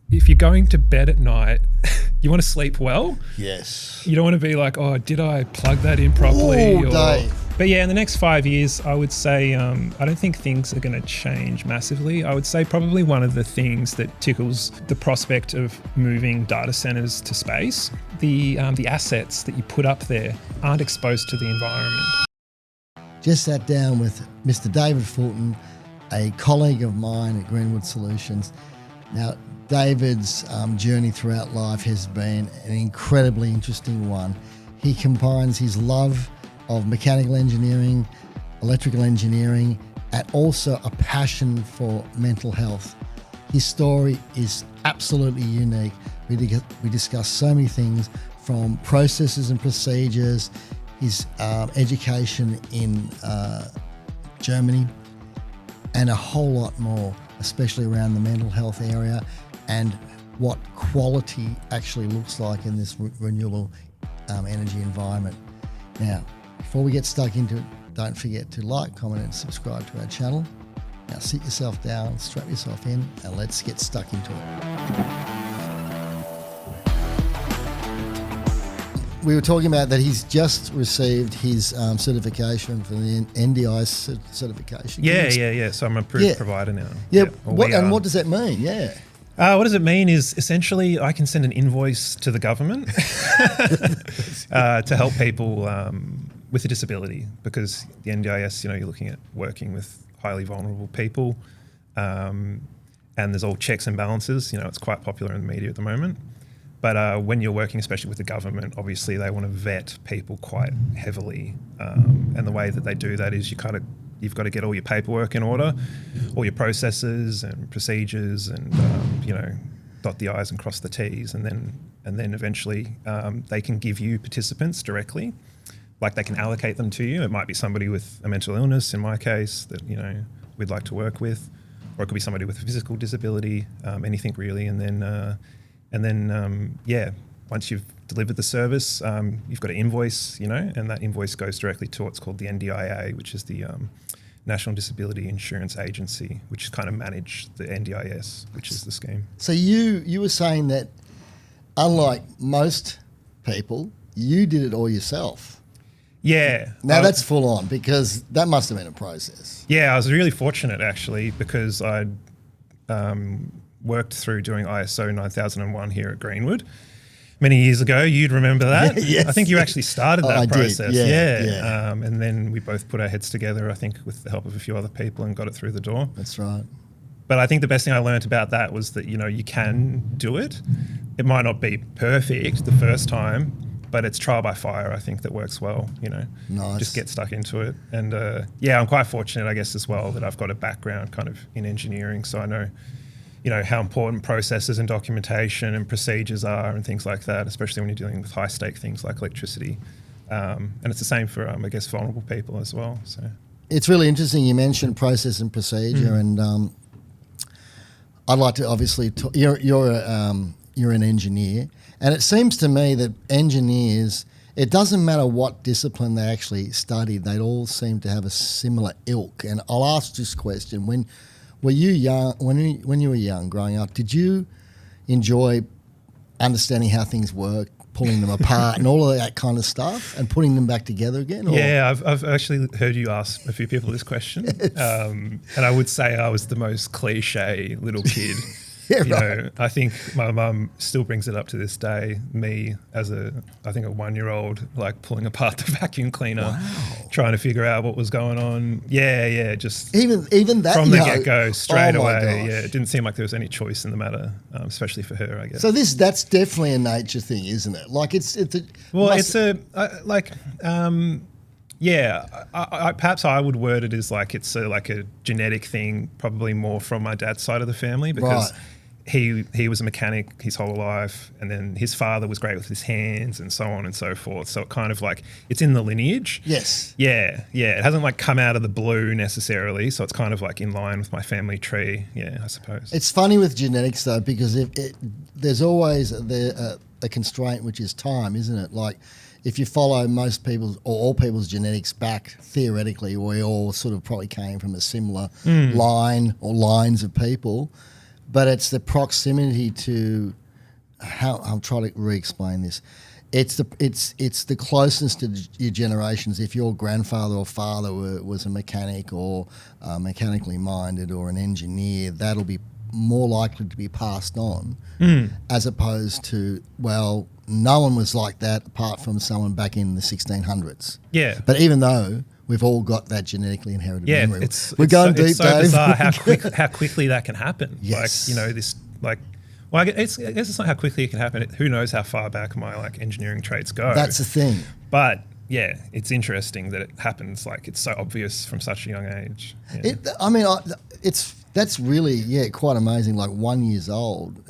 if you're going to bed at night, you want to sleep well. Yes. You don't want to be like, oh, did I plug that in properly? Oh, Dave. But yeah, in the next 5 years, I would say I don't think things are going to change massively. I would say probably one of the things that tickles the prospect of moving data centers to space, the assets that you put up there aren't exposed to the environment. Just sat down with Mr. David Fulton, a colleague of mine at Greenwood Solutions. Now, David's journey throughout life has been an incredibly interesting one. He combines his love of mechanical engineering, electrical engineering, and also a passion for mental health. His story is absolutely unique. We discuss so many things, from processes and procedures, his education in Germany, and a whole lot more, especially around the mental health area and what quality actually looks like in this renewable energy environment. Now, before we get stuck into it, don't forget to like, comment and subscribe to our channel. Now sit yourself down, strap yourself in, and let's get stuck into it. We were talking about that he's just received his certification for the NDIS certification. Yeah. So I'm an approved provider now. Yeah. What does that mean? Yeah. What does it mean is essentially I can send an invoice to the government to help people with a disability, because the NDIS, you're looking at working with highly vulnerable people, and there's all checks and balances. It's quite popular in the media at the moment. But when you're working, especially with the government, obviously they want to vet people quite heavily, and the way that they do that is you've got to get all your paperwork in order, all your processes and procedures, and dot the I's and cross the T's, and then eventually they can give you participants directly, like they can allocate them to you. It might be somebody with a mental illness, in my case, that we'd like to work with, or it could be somebody with a physical disability, anything really, and then once you've delivered the service, you've got to invoice, and that invoice goes directly to what's called the NDIA, which is the National Disability Insurance Agency, which kind of manage the NDIS, which is the scheme. So you were saying that, unlike most people, you did it all yourself. Yeah. Now that's full on, because that must have been a process. Yeah, I was really fortunate actually, because I'd worked through doing ISO 9001 here at Greenwood many years ago. You'd remember that. Yes. I think you actually started that process. Did. Yeah. And then we both put our heads together, I think with the help of a few other people, and got it through the door. That's right. But I think the best thing I learned about that was that, you can do it. It might not be perfect the first time, but it's trial by fire, I think, that works well, Nice. Just get stuck into it. And I'm quite fortunate, I guess, as well, that I've got a background kind of in engineering. So I know, how important processes and documentation and procedures are and things like that, especially when you're dealing with high stake things like electricity. And it's the same for, I guess, vulnerable people as well. So it's really interesting. You mentioned process and procedure, and I'd like to obviously you're an engineer, and it seems to me that engineers, it doesn't matter what discipline they actually study, they all seem to have a similar ilk. And I'll ask this question: When you were young, growing up, did you enjoy understanding how things work, pulling them apart, and all of that kind of stuff, and putting them back together again? Or? Yeah, I've actually heard you ask a few people this question, and I would say I was the most cliche little kid. Right. I think my mum still brings it up to this day. Me as a 1-year-old, like pulling apart the vacuum cleaner, trying to figure out what was going on. Yeah, just even that from the get-go, straight away. Gosh. Yeah, it didn't seem like there was any choice in the matter, especially for her, I guess. So that's definitely a nature thing, isn't it? Like perhaps I would word it as like it's like a genetic thing, probably more from my dad's side of the family, because he was a mechanic his whole life, and then his father was great with his hands and so on and so forth. So it kind of like, it's in the lineage. Yes. Yeah. It hasn't like come out of the blue necessarily. So it's kind of like in line with my family tree. Yeah, I suppose. It's funny with genetics though, because there's always a constraint, which is time, isn't it? Like, if you follow most people's or all people's genetics back, theoretically, we all sort of probably came from a similar line or lines of people. but it's the proximity to how I'll try to re-explain this. It's the closeness to your generations. If your grandfather or father was a mechanic or mechanically minded or an engineer, that'll be more likely to be passed on, as opposed to, well, no one was like that apart from someone back in the 1600s. Yeah. But even though we've all got that genetically inherited memory, it's so Dave. bizarre how quickly that can happen. Yes. Like, well, I guess it's not how quickly it can happen. Who knows how far back my engineering traits go? That's the thing. But yeah, it's interesting that it happens. Like, it's so obvious from such a young age. Yeah. That's really quite amazing. Like 1 year old.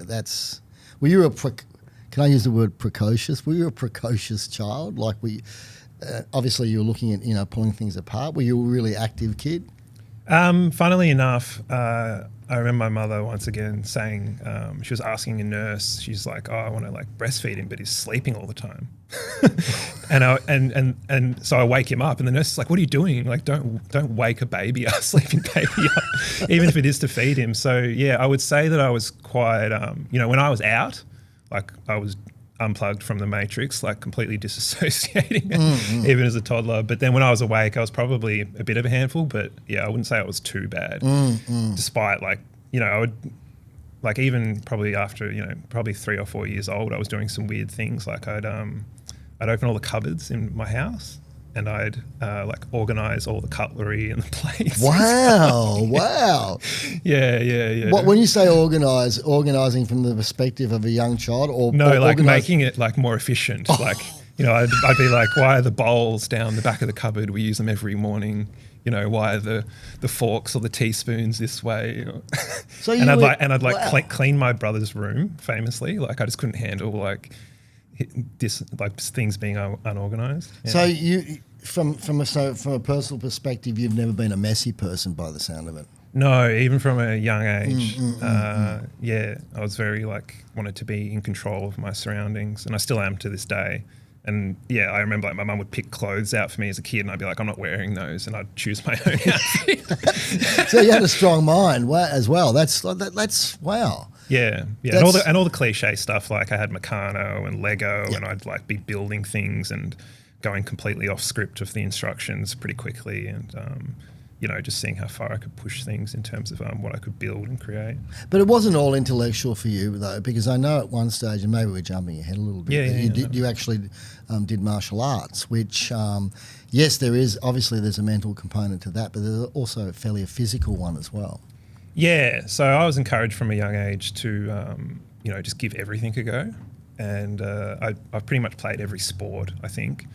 Were you can I use the word precocious? Were you a precocious child? Like obviously you were looking at pulling things apart. Were you a really active kid? Funnily enough, I remember my mother once again saying, she was asking a nurse, she's like, "Oh, I want to breastfeed him, but he's sleeping all the time." and so I wake him up, and the nurse is like, "What are you doing? Don't wake a baby, a sleeping baby up, even if it is to feed him." So yeah, I would say that I was quite, when I was out, I was unplugged from the matrix, completely disassociating, even as a toddler. But then when I was awake, I was probably a bit of a handful, but yeah, I wouldn't say it was too bad. Despite I would even probably after, probably 3 or 4 years old, I was doing some weird things. I'd open all the cupboards in my house and I'd organize all the cutlery and the plates. Wow. Yeah. When you say organizing from the perspective of a young child, or making it more efficient. I'd be like, why are the bowls down the back of the cupboard? We use them every morning. Why are the forks or the teaspoons this way? So I'd clean my brother's room famously. I just couldn't handle things being unorganized. Yeah. So you, from a personal perspective, you've never been a messy person by the sound of it. No, even from a young age. Yeah, I was very wanted to be in control of my surroundings, and I still am to this day. And yeah, I remember my mum would pick clothes out for me as a kid, and I'd be like, "I'm not wearing those," and I'd choose my own outfit. So you had a strong mind as well. That's wow. Yeah, and all the cliche stuff. I had Meccano and Lego, and I'd be building things and going completely off script of the instructions pretty quickly, and just seeing how far I could push things in terms of what I could build and create. But it wasn't all intellectual for you, though, because I know at one stage, and maybe we're jumping ahead a little bit, you actually did martial arts, which, yes, there's a mental component to that, but there's also a physical one as well. Yeah, so I was encouraged from a young age to, just give everything a go. And I pretty much played every sport, I think.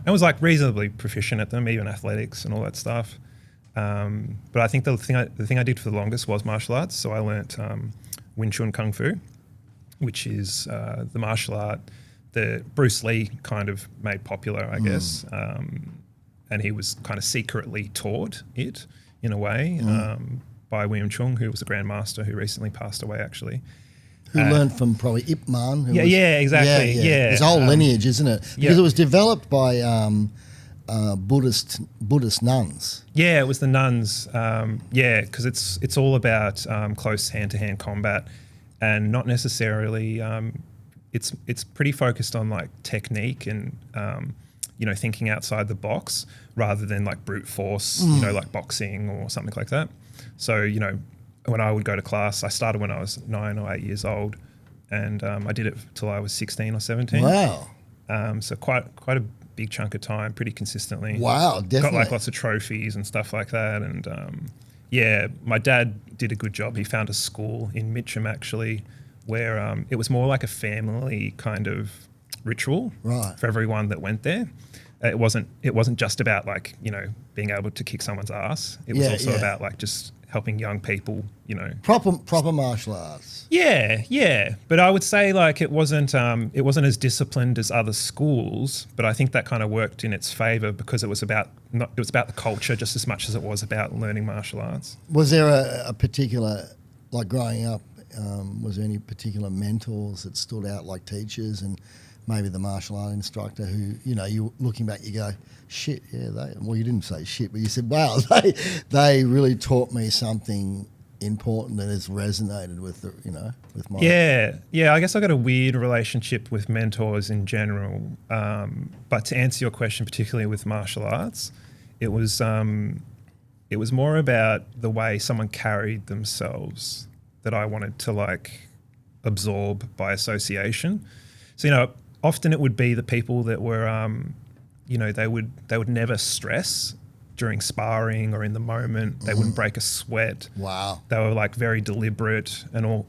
And was reasonably proficient at them, even athletics and all that stuff. But I think the thing I did for the longest was martial arts. So I learnt Wing Chun Kung Fu, which is the martial art that Bruce Lee kind of made popular, I guess. And he was kind of secretly taught it in a way by Wing Chun, who was a grandmaster who recently passed away, actually. Who learned from probably Ip Man. Exactly. Yeah. His whole lineage, isn't it? Because it was developed by Buddhist nuns. Yeah, it was the nuns. Because it's all about close hand-to-hand combat, and not necessarily. It's pretty focused on technique and thinking outside the box rather than brute force, like boxing or something like that. So when I would go to class, I started when I was 9 or 8 years old, and I did it till I was 16 or 17. Wow. So quite a big chunk of time, pretty consistently. Wow, definitely. Got lots of trophies and stuff like that. And my dad did a good job. He found a school in Mitcham actually, where it was more like a family kind of ritual for everyone that went there. It wasn't just about being able to kick someone's ass. It was also about just helping young people, proper martial arts. Yeah. But I would say it wasn't as disciplined as other schools, but I think that kind of worked in its favor because it was about the culture just as much as it was about learning martial arts. Was there a particular, growing up, was there any particular mentors that stood out, teachers and maybe the martial art instructor who, you looking back, you go, shit, yeah, you didn't say shit, but you said, wow, they really taught me something important that has resonated with the, with my Yeah. I guess I got a weird relationship with mentors in general. But to answer your question, particularly with martial arts, it was more about the way someone carried themselves that I wanted to like absorb by association. So, often it would be the people that were, they would never stress during sparring or in the moment. They wouldn't break a sweat. Wow. They were like very deliberate and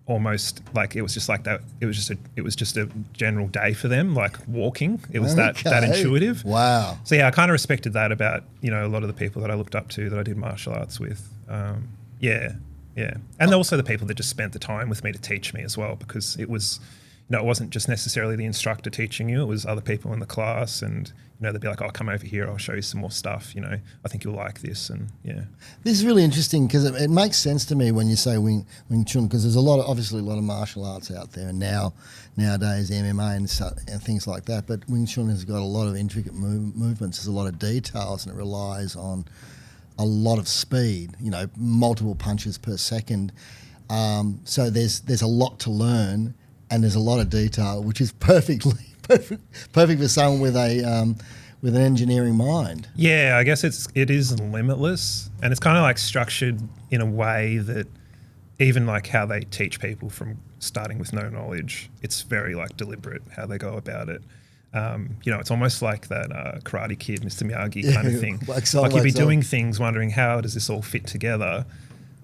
almost like it was just like that. It was just a general day for them, like walking. It was that intuitive. Wow. So yeah, I kind of respected that about, a lot of the people that I looked up to that I did martial arts with. Yeah. And also the people that just spent the time with me to teach me as well, because it was, it wasn't just necessarily the instructor teaching you, it was other people in the class, and they'd be like, "Oh, come over here, I'll show you some more stuff, I think you'll like this." And yeah. This is really interesting because it makes sense to me when you say Wing Chun, because there's obviously a lot of martial arts out there, and nowadays MMA and things like that, but Wing Chun has got a lot of intricate movements, there's a lot of details, and it relies on a lot of speed, multiple punches per second. So there's a lot to learn, and there's a lot of detail, which is perfect for someone with an engineering mind. Yeah, I guess it is limitless, and it's kind of like structured in a way that even like how they teach people from starting with no knowledge, it's very like deliberate how they go about it. It's almost like that Karate Kid, Mr. Miyagi kind of thing. Like you'd be doing things wondering, how does this all fit together?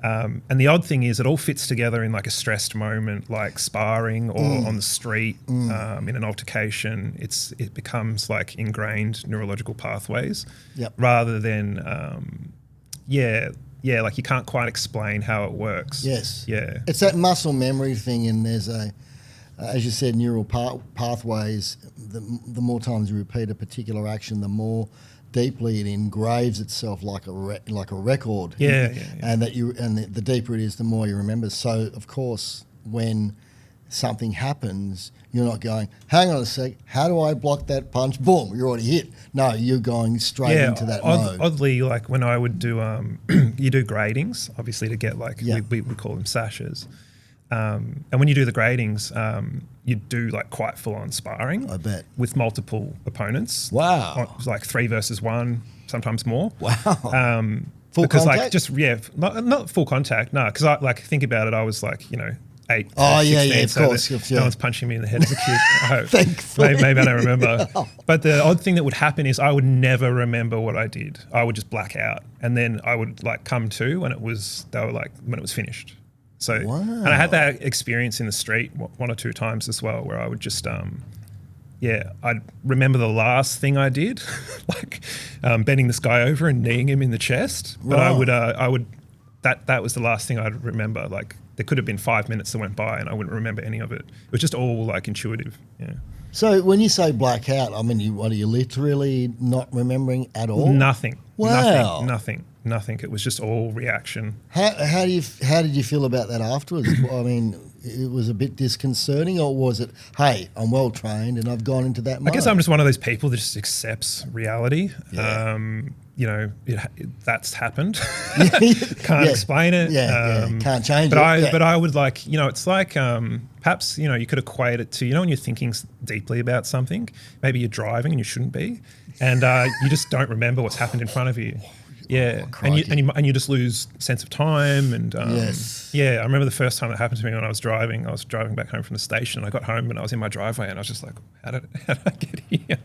And the odd thing is it all fits together in like a stressed moment, like sparring or on the street, in an altercation. It becomes like ingrained neurological pathways, rather than, like you can't quite explain how it works. Yes. Yeah. It's that muscle memory thing, and there's as you said, neural pathways. The more times you repeat a particular action, the more deeply it engraves itself like a record. Yeah. And the deeper it is, the more you remember. So of course, when something happens, you're not going, hang on a sec, how do I block that punch? Boom, you're already hit. No, you're going straight into that mode. Oddly, like when I would do, you do gradings, obviously, to get like, we would call them sashes. And when you do the gradings, you do like quite full on sparring. I bet. With multiple opponents. Wow. Like 3 versus 1, sometimes more. Wow. Full because contact? Not full contact, no, because I like think about it, I was like, 8. Oh, 16, of so course. No one's punching me in the head as a kid. I hope. Thankfully. Maybe I don't remember. But the odd thing that would happen is I would never remember what I did. I would just black out, and then I would like come to when it was finished. So, and I had that experience in the street 1 or 2 times as well, where I would just, I'd remember the last thing I did, like bending this guy over and kneeing him in the chest. But that was the last thing I'd remember. Like there could have been 5 minutes that went by and I wouldn't remember any of it. It was just all like intuitive. Yeah. So when you say black out, I mean, what are you literally not remembering at all? Nothing. Wow. Nothing. It was just all reaction. How did you feel about that afterwards? I mean, it was a bit disconcerting, or was it, hey, I'm well trained and I've gone into that mode? I guess I'm just one of those people that just accepts reality. Yeah. That's happened. Can't explain it. Can't change it. But I would like, it's like perhaps, you could equate it to, when you're thinking deeply about something, maybe you're driving and you shouldn't be, and you just don't remember what's happened in front of you. Yeah, and you just lose sense of time, and I remember the first time that happened to me when I was driving back home from the station, and I got home and I was in my driveway and I was just like, how did I get here?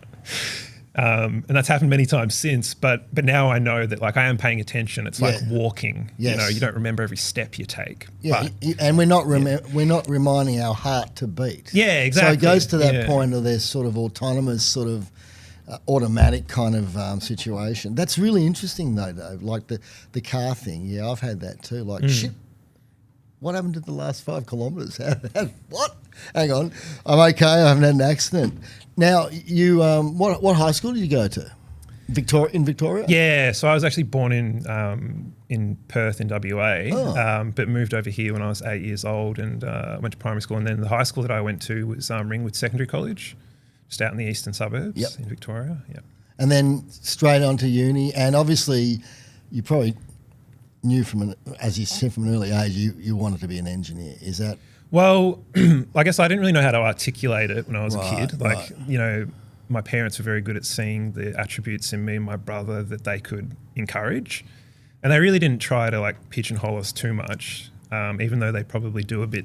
And that's happened many times since, but now I know that like I am paying attention. It's like walking. Yes. You don't remember every step you take. Yeah, and we're not reminding our heart to beat. Yeah, exactly. So it goes to that point of this sort of autonomous sort of automatic kind of situation. That's really interesting though, Dave. Like the car thing. Yeah, I've had that too. Like shit. What happened to the last 5 kilometres? What? Hang on. I'm okay. I haven't had an accident. Now, you what high school did you go to? In Victoria? Yeah, so I was actually born in Perth in WA, but moved over here when I was 8 years old, and went to primary school. And then the high school that I went to was Greenwood Secondary College, just out in the eastern suburbs in Victoria. Yeah. And then straight on to uni, and obviously you probably knew as you said, from an early age, you wanted to be an engineer. Is that? Well, I guess I didn't really know how to articulate it when I was a kid. Like, right. you know, my parents were very good at seeing the attributes in me and my brother that they could encourage. And they really didn't try to like pigeonhole us too much, even though they probably do a bit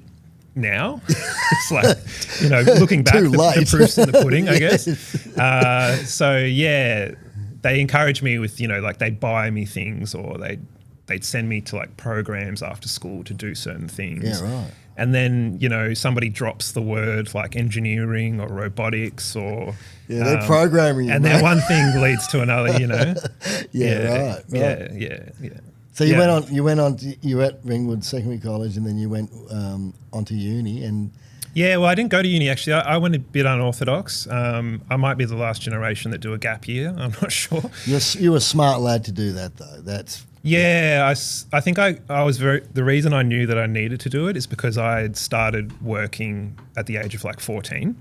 now. It's like, you know, looking back, the proof's in the pudding, I guess. So yeah, they encouraged me with, you know, like they'd buy me things, or they'd send me to like programs after school to do certain things. Yeah, right. And then, you know, somebody drops the word like engineering or robotics or... Yeah, they're programming you, and then one thing leads to another, you know. Right. Yeah. So you were at Greenwood Secondary College, and then you went onto uni and... Yeah, well, I didn't go to uni, actually. I went a bit unorthodox. I might be the last generation that do a gap year. I'm not sure. You were a smart lad to do that, though. That's... Yeah, I think I was the reason I knew that I needed to do it is because I had started working at the age of like 14,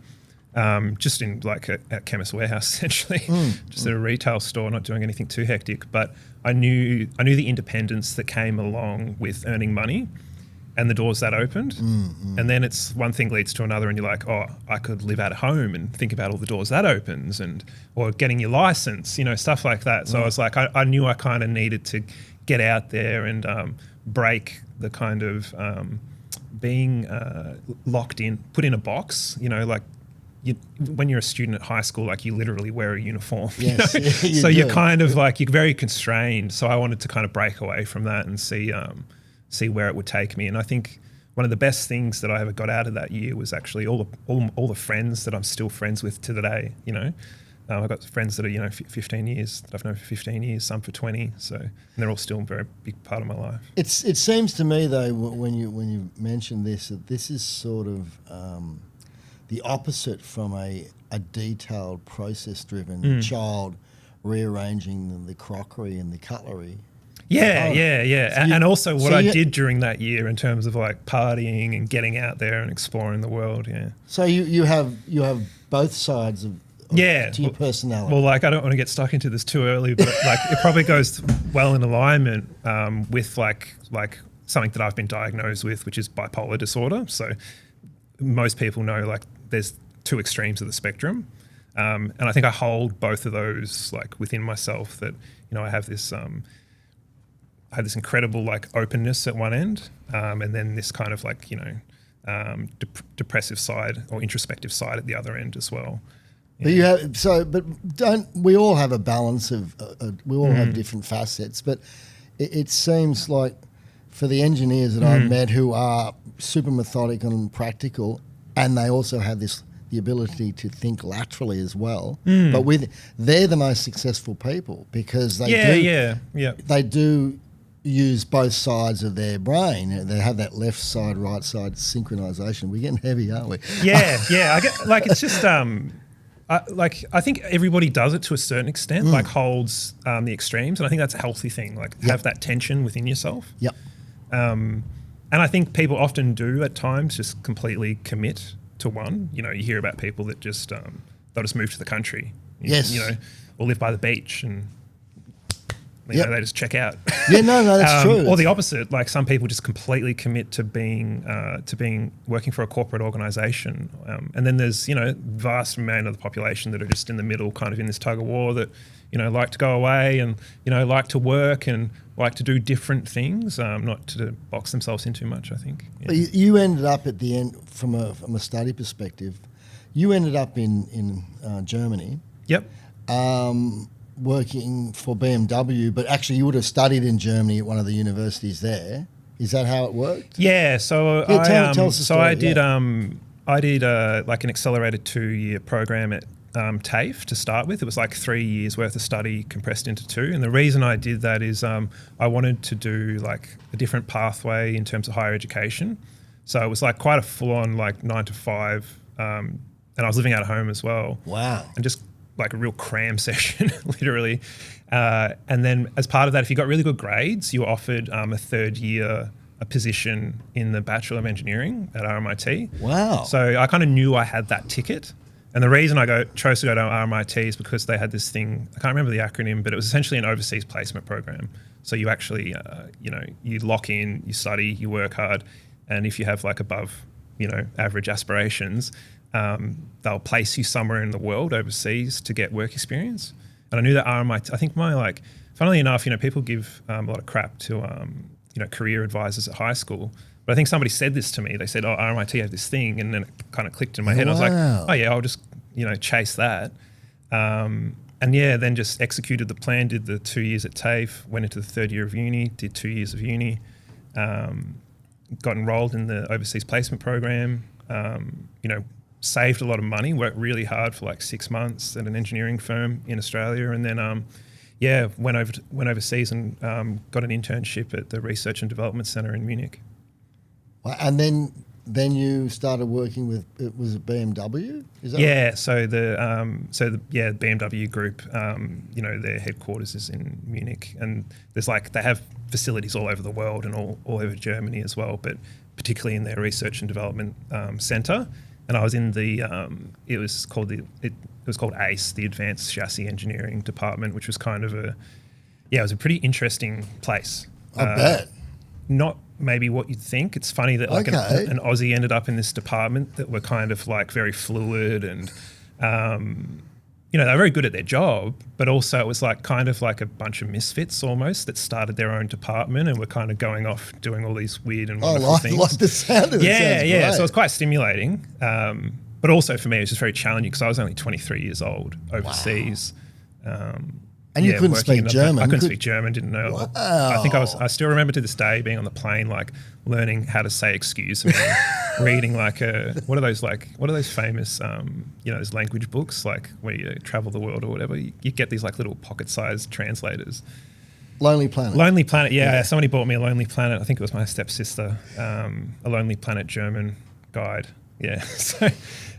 just in like a Chemist Warehouse, essentially, just at a retail store, not doing anything too hectic. But I knew the independence that came along with earning money and the doors that opened. And then it's one thing leads to another, and you're like, oh, I could live at home and think about all the doors that opens, or getting your license, you know, stuff like that. So I was like, I knew I kind of needed to get out there and break the kind of being locked in, put in a box, you know, like when you're a student at high school, like you literally wear a uniform. Yes, you know? you so do. you're kind of like, you're very constrained. So I wanted to kind of break away from that and see where it would take me. And I think one of the best things that I ever got out of that year was actually all the friends that I'm still friends with to the day, you know. I've got friends that are, you know, 15 years, that I've known for 15 years, some for 20. So, and they're all still a very big part of my life. It seems to me, though, when you mention this, that this is sort of the opposite from a detailed, process-driven child rearranging the crockery and the cutlery. Yeah. And also what I did during that year in terms of like partying and getting out there and exploring the world. Yeah. So you have both sides of to your personality. Well, like I don't want to get stuck into this too early, but like it probably goes well in alignment with like something that I've been diagnosed with, which is bipolar disorder. So most people know like there's two extremes of the spectrum, and I think I hold both of those like within myself. That, you know, I have this incredible like openness at one end, and then this kind of like, you know, depressive side or introspective side at the other end as well. Yeah. But don't we all have a balance of we all have different facets, but it seems like for the engineers that I've met who are super methodical and practical, and they also have the ability to think laterally as well, but they're the most successful people because they do use both sides of their brain. They have that left side, right side synchronization. We're getting heavy, aren't we? Yeah. I get like it's just I think everybody does it to a certain extent, like holds the extremes, and I think that's a healthy thing. Like have that tension within yourself. Yep. And I think people often do at times just completely commit to one. You know, you hear about people that just they'll just move to the country. Yes. You know, or live by the beach and. You know, they just check out. Yeah, no, that's true. Or the opposite, like some people just completely commit to being working for a corporate organisation, and then there's, you know, vast amount of the population that are just in the middle, kind of in this tug of war that, you know, like to go away and, you know, like to work and like to do different things, not to box themselves in too much, I think. Yeah. But you ended up at the end, from a study perspective, you ended up in Germany. Yep. Working for BMW, but actually you would have studied in Germany at one of the universities there. Is that how it worked? Yeah. So tell us the story. I did like an accelerated 2-year program at TAFE to start with. It was like 3 years worth of study compressed into 2. And the reason I did that is I wanted to do like a different pathway in terms of higher education. So it was like quite a full-on like 9 to 5, and I was living at home as well. Wow. And just like a real cram session, literally. And then as part of that, if you got really good grades, you were offered a 3rd year a position in the Bachelor of Engineering at RMIT. Wow. So I kind of knew I had that ticket. And the reason I chose to go to RMIT is because they had this thing, I can't remember the acronym, but it was essentially an overseas placement program. So you actually, you lock in, you study, you work hard, and if you have like above, average aspirations, they'll place you somewhere in the world overseas to get work experience. And I knew that RMIT, I think funnily enough, people give a lot of crap to, career advisors at high school. But I think somebody said this to me. They said, oh, RMIT have this thing. And then it kind of clicked in my head. I was like, oh yeah, I'll just, chase that. Then just executed the plan, did the 2 years at TAFE, went into the third year of uni, did 2 years of uni, got enrolled in the overseas placement program, saved a lot of money, worked really hard for like 6 months at an engineering firm in Australia. And then, went overseas and got an internship at the Research and Development Centre in Munich. And then you started working with, was it BMW? Is that right? So the BMW Group, their headquarters is in Munich, and there's they have facilities all over the world and all over Germany as well, but particularly in their research and development centre. And I was in the it was called ACE, the Advanced Chassis Engineering Department, which was kind of it was a pretty interesting place. I bet. Not maybe what you'd think. It's funny that an Aussie ended up in this department that were kind of very fluid and, they were very good at their job, but also it was kind of a bunch of misfits almost that started their own department and were kind of going off doing all these weird and wonderful things. I like the sound of it. Yeah. So it was quite stimulating. But also for me, it was just very challenging because I was only 23 years old overseas. Wow. And you couldn't speak German? I couldn't speak German, didn't know. Wow. I still remember to this day being on the plane, learning how to say excuse me, reading what are those famous, those language books, where you travel the world or whatever. You get these little pocket-sized translators. Lonely Planet. Lonely Planet, yeah. Somebody bought me a Lonely Planet. I think it was my stepsister, a Lonely Planet German guide. Yeah. So,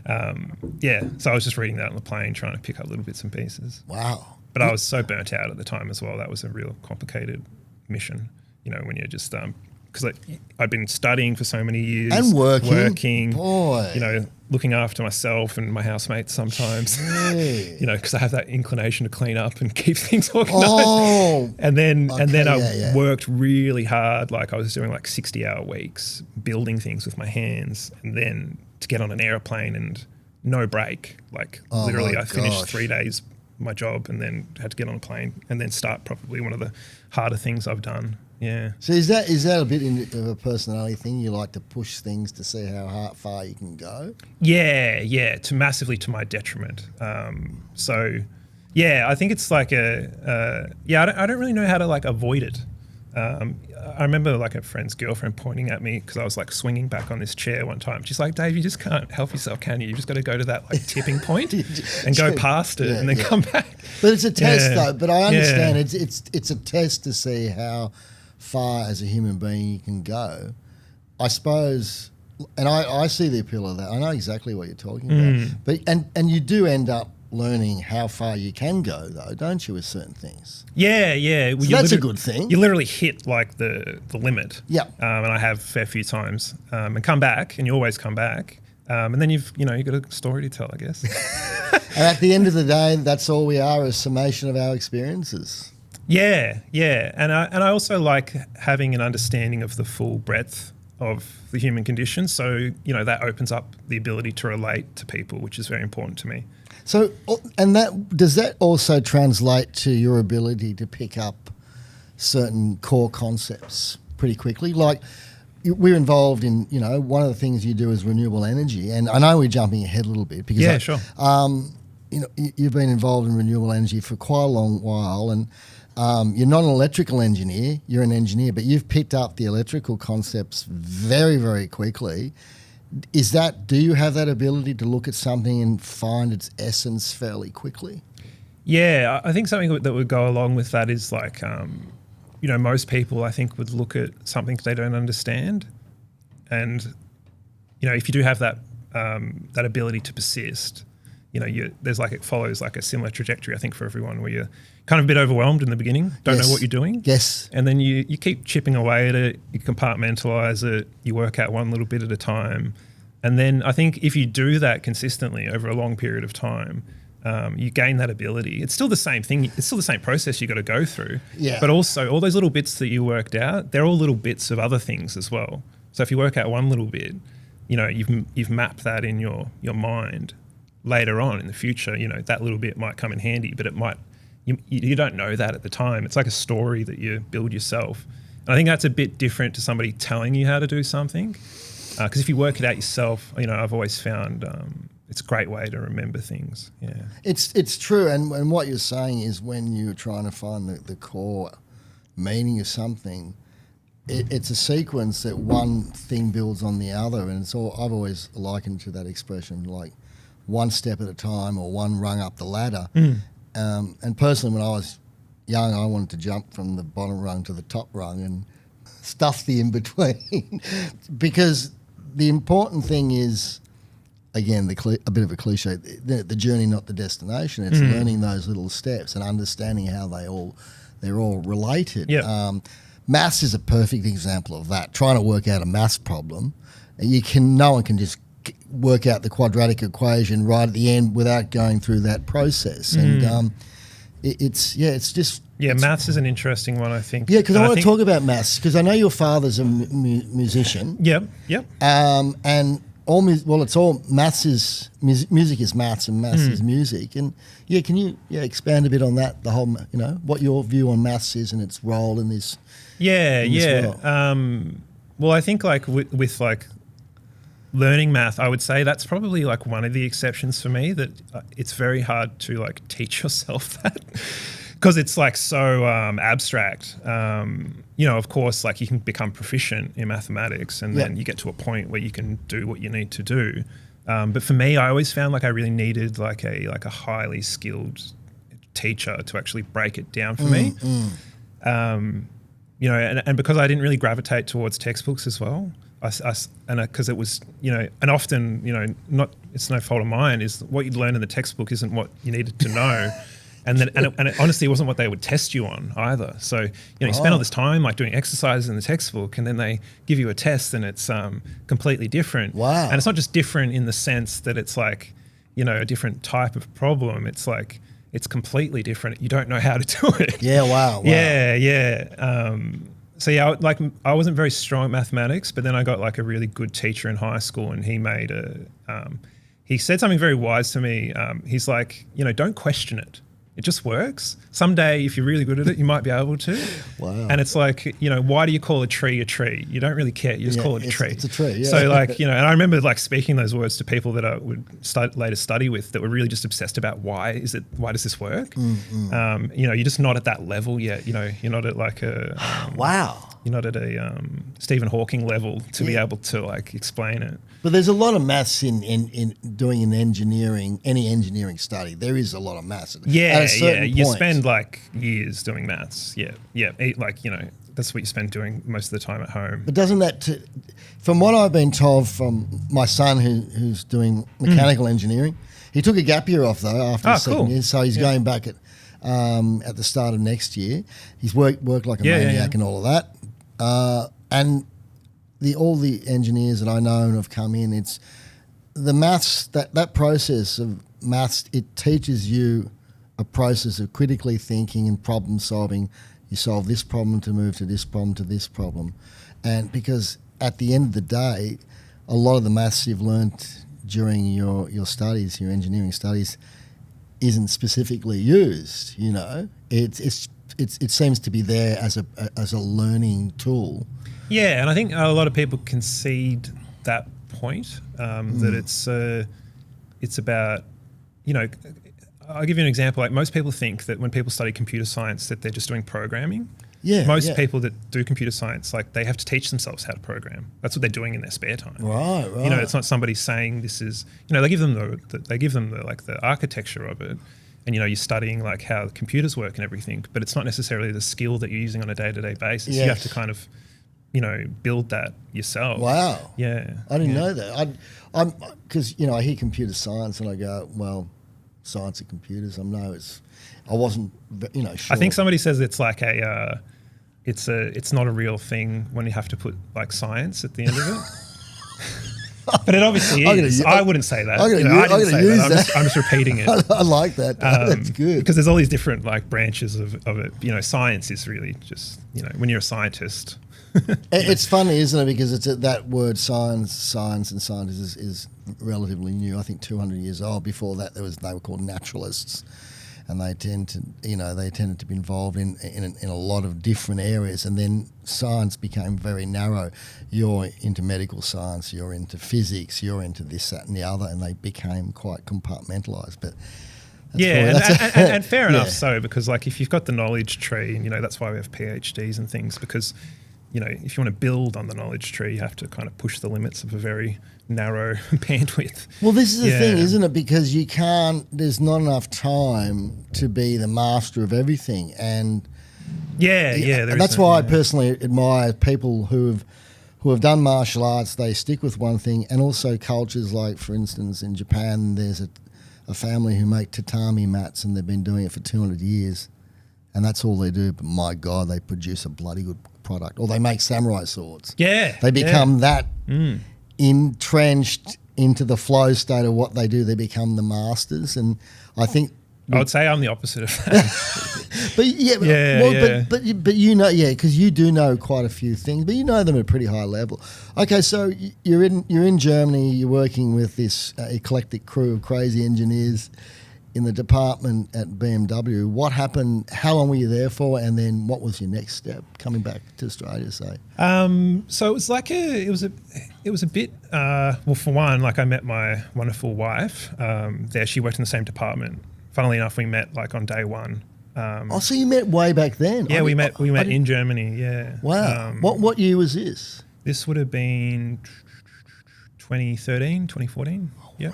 so I was just reading that on the plane, trying to pick up little bits and pieces. Wow. But I was so burnt out at the time as well. That was a real complicated mission, when you're just, because I'd been studying for so many years. And working. Boy. Looking after myself and my housemates sometimes, because I have that inclination to clean up and keep things organized. Oh. And then I worked really hard. I was doing 60-hour weeks, building things with my hands, and then to get on an airplane and no break. Literally I finished 3 days my job and then had to get on a plane and then start probably one of the harder things I've done. Yeah. So is that a bit of a personality thing? You like to push things to see how far you can go? Yeah, massively to my detriment. I think it's I don't really know how to avoid it. I remember a friend's girlfriend pointing at me because I was swinging back on this chair one time. She's like, Dave, you just can't help yourself, can you? You just got to go to that tipping point and go past it and then come back. But it's a test though. But I understand it's a test to see how far as a human being you can go. I suppose, and I see the appeal of that. I know exactly what you're talking about. But and you do end up learning how far you can go though, don't you, with certain things? Yeah. Well, so that's a good thing. You literally hit the limit. Yeah. And I have a fair few times and come back, and you always come back. And then you've got a story to tell, I guess. And at the end of the day, that's all we are, a summation of our experiences. Yeah. And I also like having an understanding of the full breadth of the human condition. So, that opens up the ability to relate to people, which is very important to me. So, and does that also translate to your ability to pick up certain core concepts pretty quickly? We're involved in, one of the things you do is renewable energy, and I know we're jumping ahead a little bit because sure. You've been involved in renewable energy for quite a long while, and you're not an electrical engineer, you're an engineer, but you've picked up the electrical concepts very, very quickly. Do you have that ability to look at something and find its essence fairly quickly? Yeah, I think something that would go along with that is most people I think would look at something they don't understand, and if you do have that that ability to persist, there's it follows a similar trajectory I think for everyone, where you're kind of a bit overwhelmed in the beginning, don't know what you're doing. Yes. And then you keep chipping away at it, you compartmentalize it, you work out one little bit at a time. And then I think if you do that consistently over a long period of time, you gain that ability. It's still the same thing. It's still the same process you got to go through. Yeah. But also all those little bits that you worked out, they're all little bits of other things as well. So if you work out one little bit, you know, you've mapped that in your mind. Later on in the future, you know, that little bit might come in handy, but it might, you don't know that at the time. It's like a story that you build yourself. And I think that's a bit different to somebody telling you how to do something. Because if you work it out yourself, you know, I've always found it's a great way to remember things. Yeah, it's true. And what you're saying is when you're trying to find the core meaning of something, it's a sequence that one thing builds on the other. And it's all, I've always likened to that expression, like one step at a time or one rung up the ladder. And personally, when I was young, I wanted to jump from the bottom rung to the top rung and stuff the in-between. Because the important thing is, again, a bit of a cliche, the journey, not the destination. It's learning those little steps and understanding how they're all related. Yep. Maths is a perfect example of that. Trying to work out a maths problem, no one can just work out the quadratic equation right at the end without going through that process. And it's just... Yeah, maths is an interesting one, I think. Yeah, because I want to talk about maths, because I know your father's a musician. Yep. And it's all maths is... Music is maths and maths is music. And, can you expand a bit on that, the whole, you know, what your view on maths is and its role in this... Well, I think like with like learning math, I would say that's probably like one of the exceptions for me, that it's very hard to like teach yourself that because it's like so abstract. You know, of course, like you can become proficient in mathematics and then you get to a point where you can do what you need to do. But for me, I always found like I really needed like a highly skilled teacher to actually break it down for me. You know, and because I didn't really gravitate towards textbooks as well, because it was, you know, and often, you know, it's no fault of mine, is what you'd learn in the textbook isn't what you needed to know. And it honestly wasn't what they would test you on either. So, you know, you spend all this time like doing exercises in the textbook and then they give you a test and it's completely different. Wow. And it's not just different in the sense that it's like, you know, a different type of problem. It's like, it's completely different. You don't know how to do it. Yeah, wow. Yeah. So yeah, like I wasn't very strong at mathematics, but then I got like a really good teacher in high school, and he made he said something very wise to me. He's like, you know, don't question it. It just works. Someday, if you're really good at it, you might be able to. Wow. And it's like, you know, why do you call a tree a tree? You don't really care. You just call it a tree. It's a tree, yeah. So like, you know, and I remember like speaking those words to people that I would later study with that were really just obsessed about why does this work? You know, you're just not at that level yet. You know, you're not at like a... wow. You're not at a Stephen Hawking level to be able to like explain it. But there's a lot of maths in doing any engineering study. There is a lot of maths. Yeah. You spend like years doing maths. Yeah. Like, you know, that's what you spend doing most of the time at home. But doesn't that, from what I've been told from my son who's doing mechanical engineering, he took a gap year off though after the second year, so he's going back at the start of next year. He's worked like a maniac and all of that. And all the engineers that I know and have come in, it's the maths, that process of maths, it teaches you a process of critically thinking and problem solving. You solve this problem to move to this problem to this problem. And because at the end of the day, a lot of the maths you've learnt during your studies, your engineering studies, isn't specifically used, you know. It seems to be there as a learning tool. Yeah, and I think a lot of people concede that point, that it's about, you know, I'll give you an example. Like most people think that when people study computer science that they're just doing programming. Most people that do computer science, like they have to teach themselves how to program. That's what they're doing in their spare time. Right. You know, it's not somebody saying this is, you know, they give them the architecture of it. And, you know, you're studying like how computers work and everything, but it's not necessarily the skill that you're using on a day-to-day basis. Yes. You have to kind of, you know, build that yourself. Wow. Yeah. I didn't know that. I'm because, you know, I hear computer science and I go, well, science of computers. I wasn't, you know, sure. I think somebody says it's like it's not a real thing when you have to put like science at the end of it. But it obviously is. I wouldn't say that. I didn't say that. I'm just repeating it. I like that. That's good. Because there's all these different like branches of it. You know, science is really just, you know, when you're a scientist. It's funny, isn't it? Because it's that word science and scientists is relatively new. I think 200 years old. Before that, they were called naturalists, and they tended to be involved in a lot of different areas. And then science became very narrow. You're into medical science, you're into physics, you're into this, that, and the other, and they became quite compartmentalised. But and fair enough. So, because like if you've got the knowledge tree, and you know that's why we have PhDs and things, because you know, if you want to build on the knowledge tree, you have to kind of push the limits of a very narrow bandwidth. Well, this is the thing, isn't it? Because there's not enough time to be the master of everything. And that's why I personally admire people who have done martial arts. They stick with one thing, and also cultures like, for instance, in Japan, there's a family who make tatami mats, and they've been doing it for 200 years. And that's all they do. But my God, they produce a bloody good product. Or they make samurai swords. Yeah. They become that entrenched into the flow state of what they do. They become the masters. And I think... I would say I'm the opposite of that. But you know, because you do know quite a few things, but you know them at a pretty high level. Okay, so you're in Germany, you're working with this eclectic crew of crazy engineers in the department at BMW. What happened? How long were you there for? And then what was your next step coming back to Australia? Say. So it was like it was a bit. Well, for one, like I met my wonderful wife there. She worked in the same department. Funnily enough, we met like on day one. So you met way back then? Yeah, we met in Germany. Yeah. Wow. What year was this? This would have been 2013, 2014. Yeah.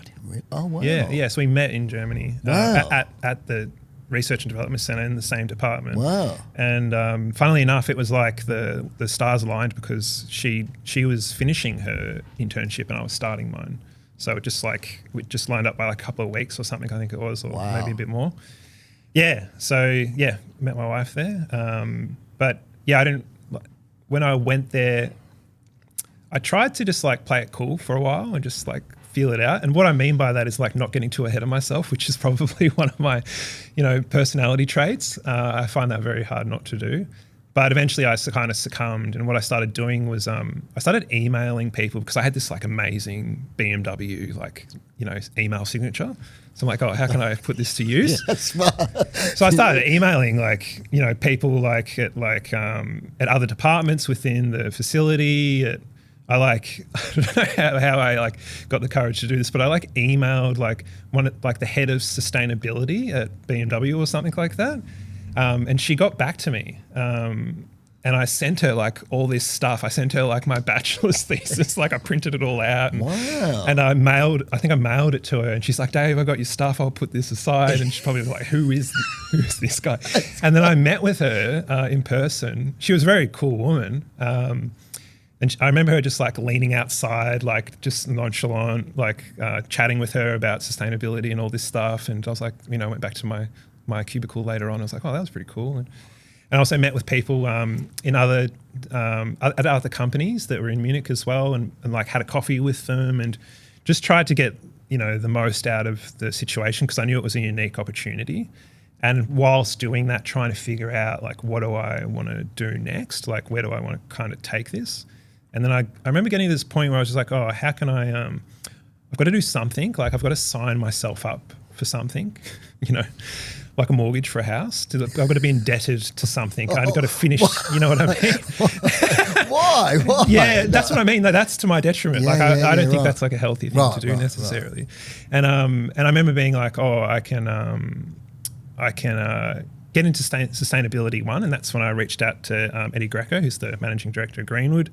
Oh, wow. Yeah. So we met in Germany at the Research and Development Centre in the same department. Wow. And funnily enough, it was like the stars aligned because she was finishing her internship and I was starting mine. So it just lined up by like a couple of weeks or something, I think it was, or maybe a bit more. Yeah. So met my wife there. But yeah, when I went there, I tried to just like play it cool for a while and just like feel it out. And what I mean by that is like not getting too ahead of myself, which is probably one of my, personality traits. I find that very hard not to do. But eventually I kind of succumbed. And what I started doing was I started emailing people because I had this like amazing BMW, email signature. So I'm like, oh, how can I put this to use? Yeah, that's smart. So I started emailing people like at other departments within the facility. I don't know how I got the courage to do this, but I emailed the head of sustainability at BMW or something like that. And she got back to me. And I sent her all this stuff. I sent her my bachelor's thesis. I printed it all out. And, wow. And I mailed it to her. And she's like, Dave, I got your stuff. I'll put this aside. And she's probably like, who is this guy? And then I met with her in person. She was a very cool woman. And I remember her just leaning outside, just nonchalant, chatting with her about sustainability and all this stuff. And I was like, I went back to my cubicle later on. I was like, oh, that was pretty cool. And I also met with people at other companies that were in Munich as well, and had a coffee with them, and just tried to get the most out of the situation because I knew it was a unique opportunity. And whilst doing that, trying to figure out what do I want to do next, where do I want to kind of take this. And then I remember getting to this point where I was just like, oh, how can I? I've got to do something. I've got to sign myself up for something, like a mortgage for a house. I've got to be indebted to something. I've got to finish. You know what I mean? Why? Yeah, that's what I mean. That's to my detriment. I don't think right. that's a healthy thing to do necessarily. Right. And I remember being like, oh, I can get into sustainability one, and that's when I reached out to Eddie Greco, who's the managing director of Greenwood.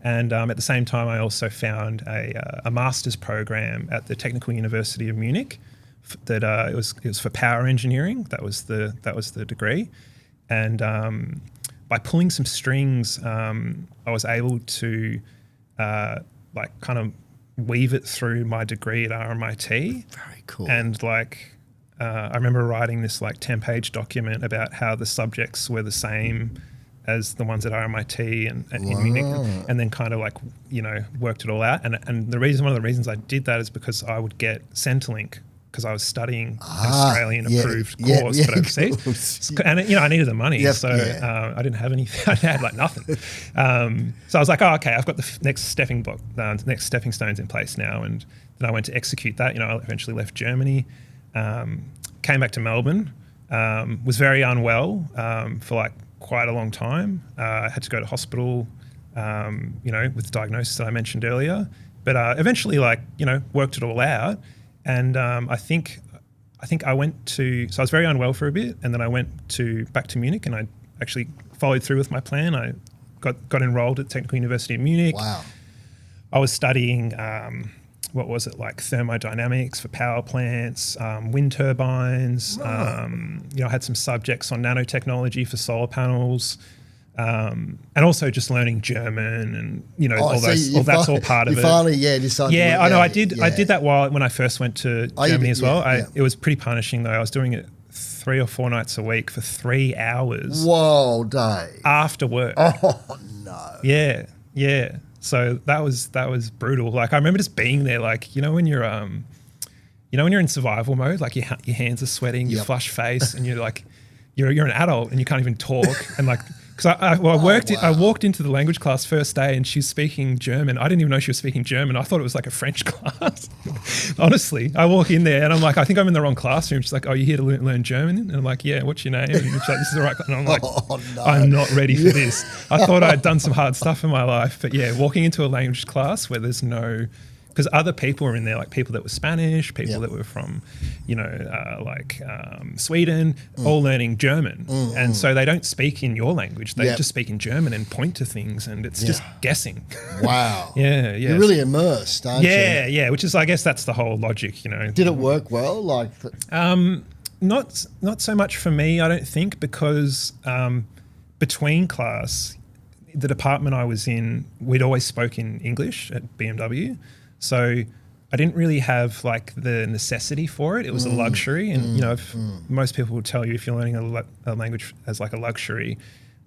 And at the same time, I also found a master's program at the Technical University of Munich. That it was for power engineering. That was the degree, and by pulling some strings, I was able to kind of weave it through my degree at RMIT. Very cool. And I remember writing this 10-page document about how the subjects were the same as the ones at RMIT and in Munich, and then kind of like, worked it all out. And one of the reasons I did that is because I would get Centrelink because I was studying an Australian approved course, but overseas. And I needed the money, I didn't have anything. I had like nothing. So I was like, oh, okay, I've got the next stepping stones in place now. And then I went to execute that. I eventually left Germany, came back to Melbourne, was very unwell for like quite a long time. I had to go to hospital, with the diagnosis that I mentioned earlier. But eventually, worked it all out. And I think I went to, so I was very unwell for a bit, and then I went back to Munich, and I actually followed through with my plan. I got enrolled at Technical University of Munich. Wow. I was studying, thermodynamics for power plants, wind turbines. I had some subjects on nanotechnology for solar panels. And also just learning German and that's all part of it. Finally, decided. Yeah, I know. I did that when I first went to Germany as well. It was pretty punishing though. I was doing it 3 or 4 nights a week for 3 hours. Whoa, day after work. Oh no. Yeah. So that was brutal. Like I remember just being there, like when you're when you're in survival mode, like your hands are sweating, you flush face, and you're like you're an adult and you can't even talk and like. Because I walked into the language class first day and she was speaking German. I didn't even know she was speaking German. I thought it was like a French class. Honestly, I walk in there and I'm like, I think I'm in the wrong classroom. She's like, oh, you're here to learn German? And I'm like, yeah, what's your name? And she's like, this is the right class. And I'm like, I'm not ready for this. I thought I'd done some hard stuff in my life. But yeah, walking into a language class where there's no... Because other people were in there, like people that were Spanish, people that were from, Sweden, all learning German. And so they don't speak in your language. They just speak in German and point to things, and it's just guessing. Wow. Yeah. You're really immersed, aren't you? Yeah, which is, I guess that's the whole logic, Did it work well? Not so much for me, I don't think, because between class, the department I was in, we'd always spoke in English at BMW. So I didn't really have like the necessity for it. It was a luxury. And, most people will tell you if you're learning a language as like a luxury,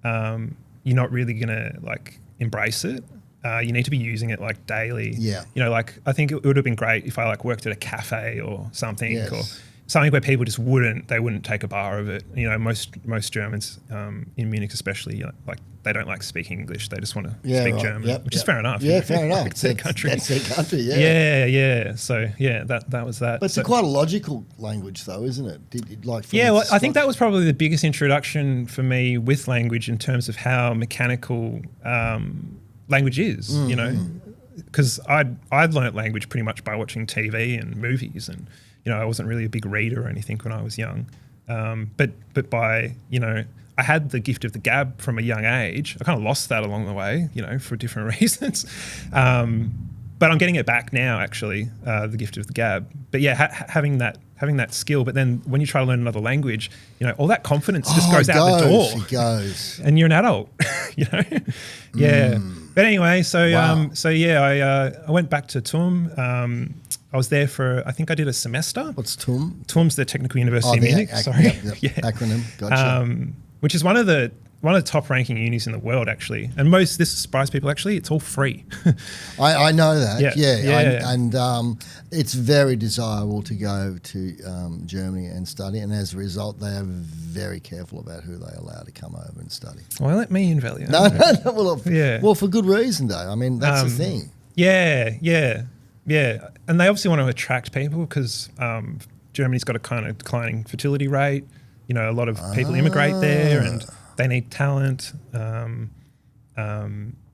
you're not really going to like embrace it. You need to be using it like daily. Yeah. I think it would have been great if I like worked at a cafe or something or something where people just wouldn't take a bar of it. Most Germans in Munich especially, they don't like speaking English. They just want to speak German, which is fair enough. Yeah, fair enough. It's their country. That's their country, yeah. Yeah. So, that was that. But it's quite a logical language though, isn't it? I think that was probably the biggest introduction for me with language in terms of how mechanical language is, because I'd learnt language pretty much by watching TV and movies, and I wasn't really a big reader or anything when I was young, but by I had the gift of the gab from a young age. I kind of lost that along the way, for different reasons, but I'm getting it back now actually, the gift of the gab. But yeah, having that skill, but then when you try to learn another language, all that confidence just goes out the door. It goes. And you're an adult, Yeah. But anyway, I went back to TUM. I was there for, I think I did a semester. What's TUM? TUM's the Technical University of Munich. Sorry. Acronym. Gotcha. Which is one of the top ranking unis in the world, actually. And this surprised people, actually. It's all free. I know that. Yeah. And it's very desirable to go to Germany and study. And as a result, they are very careful about who they allow to come over and study. Well, let me invalidate. No. Well, for good reason, though. I mean, that's the thing. Yeah. And they obviously want to attract people because Germany's got a kind of declining fertility rate. A lot of people immigrate there and they need talent. And,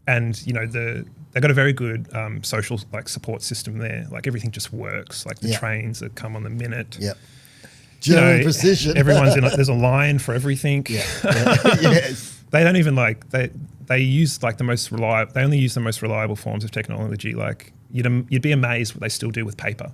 they've got a very good social support system there. Like everything just works. Like the trains that come on the minute. Yep. German precision. Everyone's in there's a line for everything. Yeah. Yes. They don't even they use the most reliable, they only use the most reliable forms of technology. Like you'd be amazed what they still do with paper.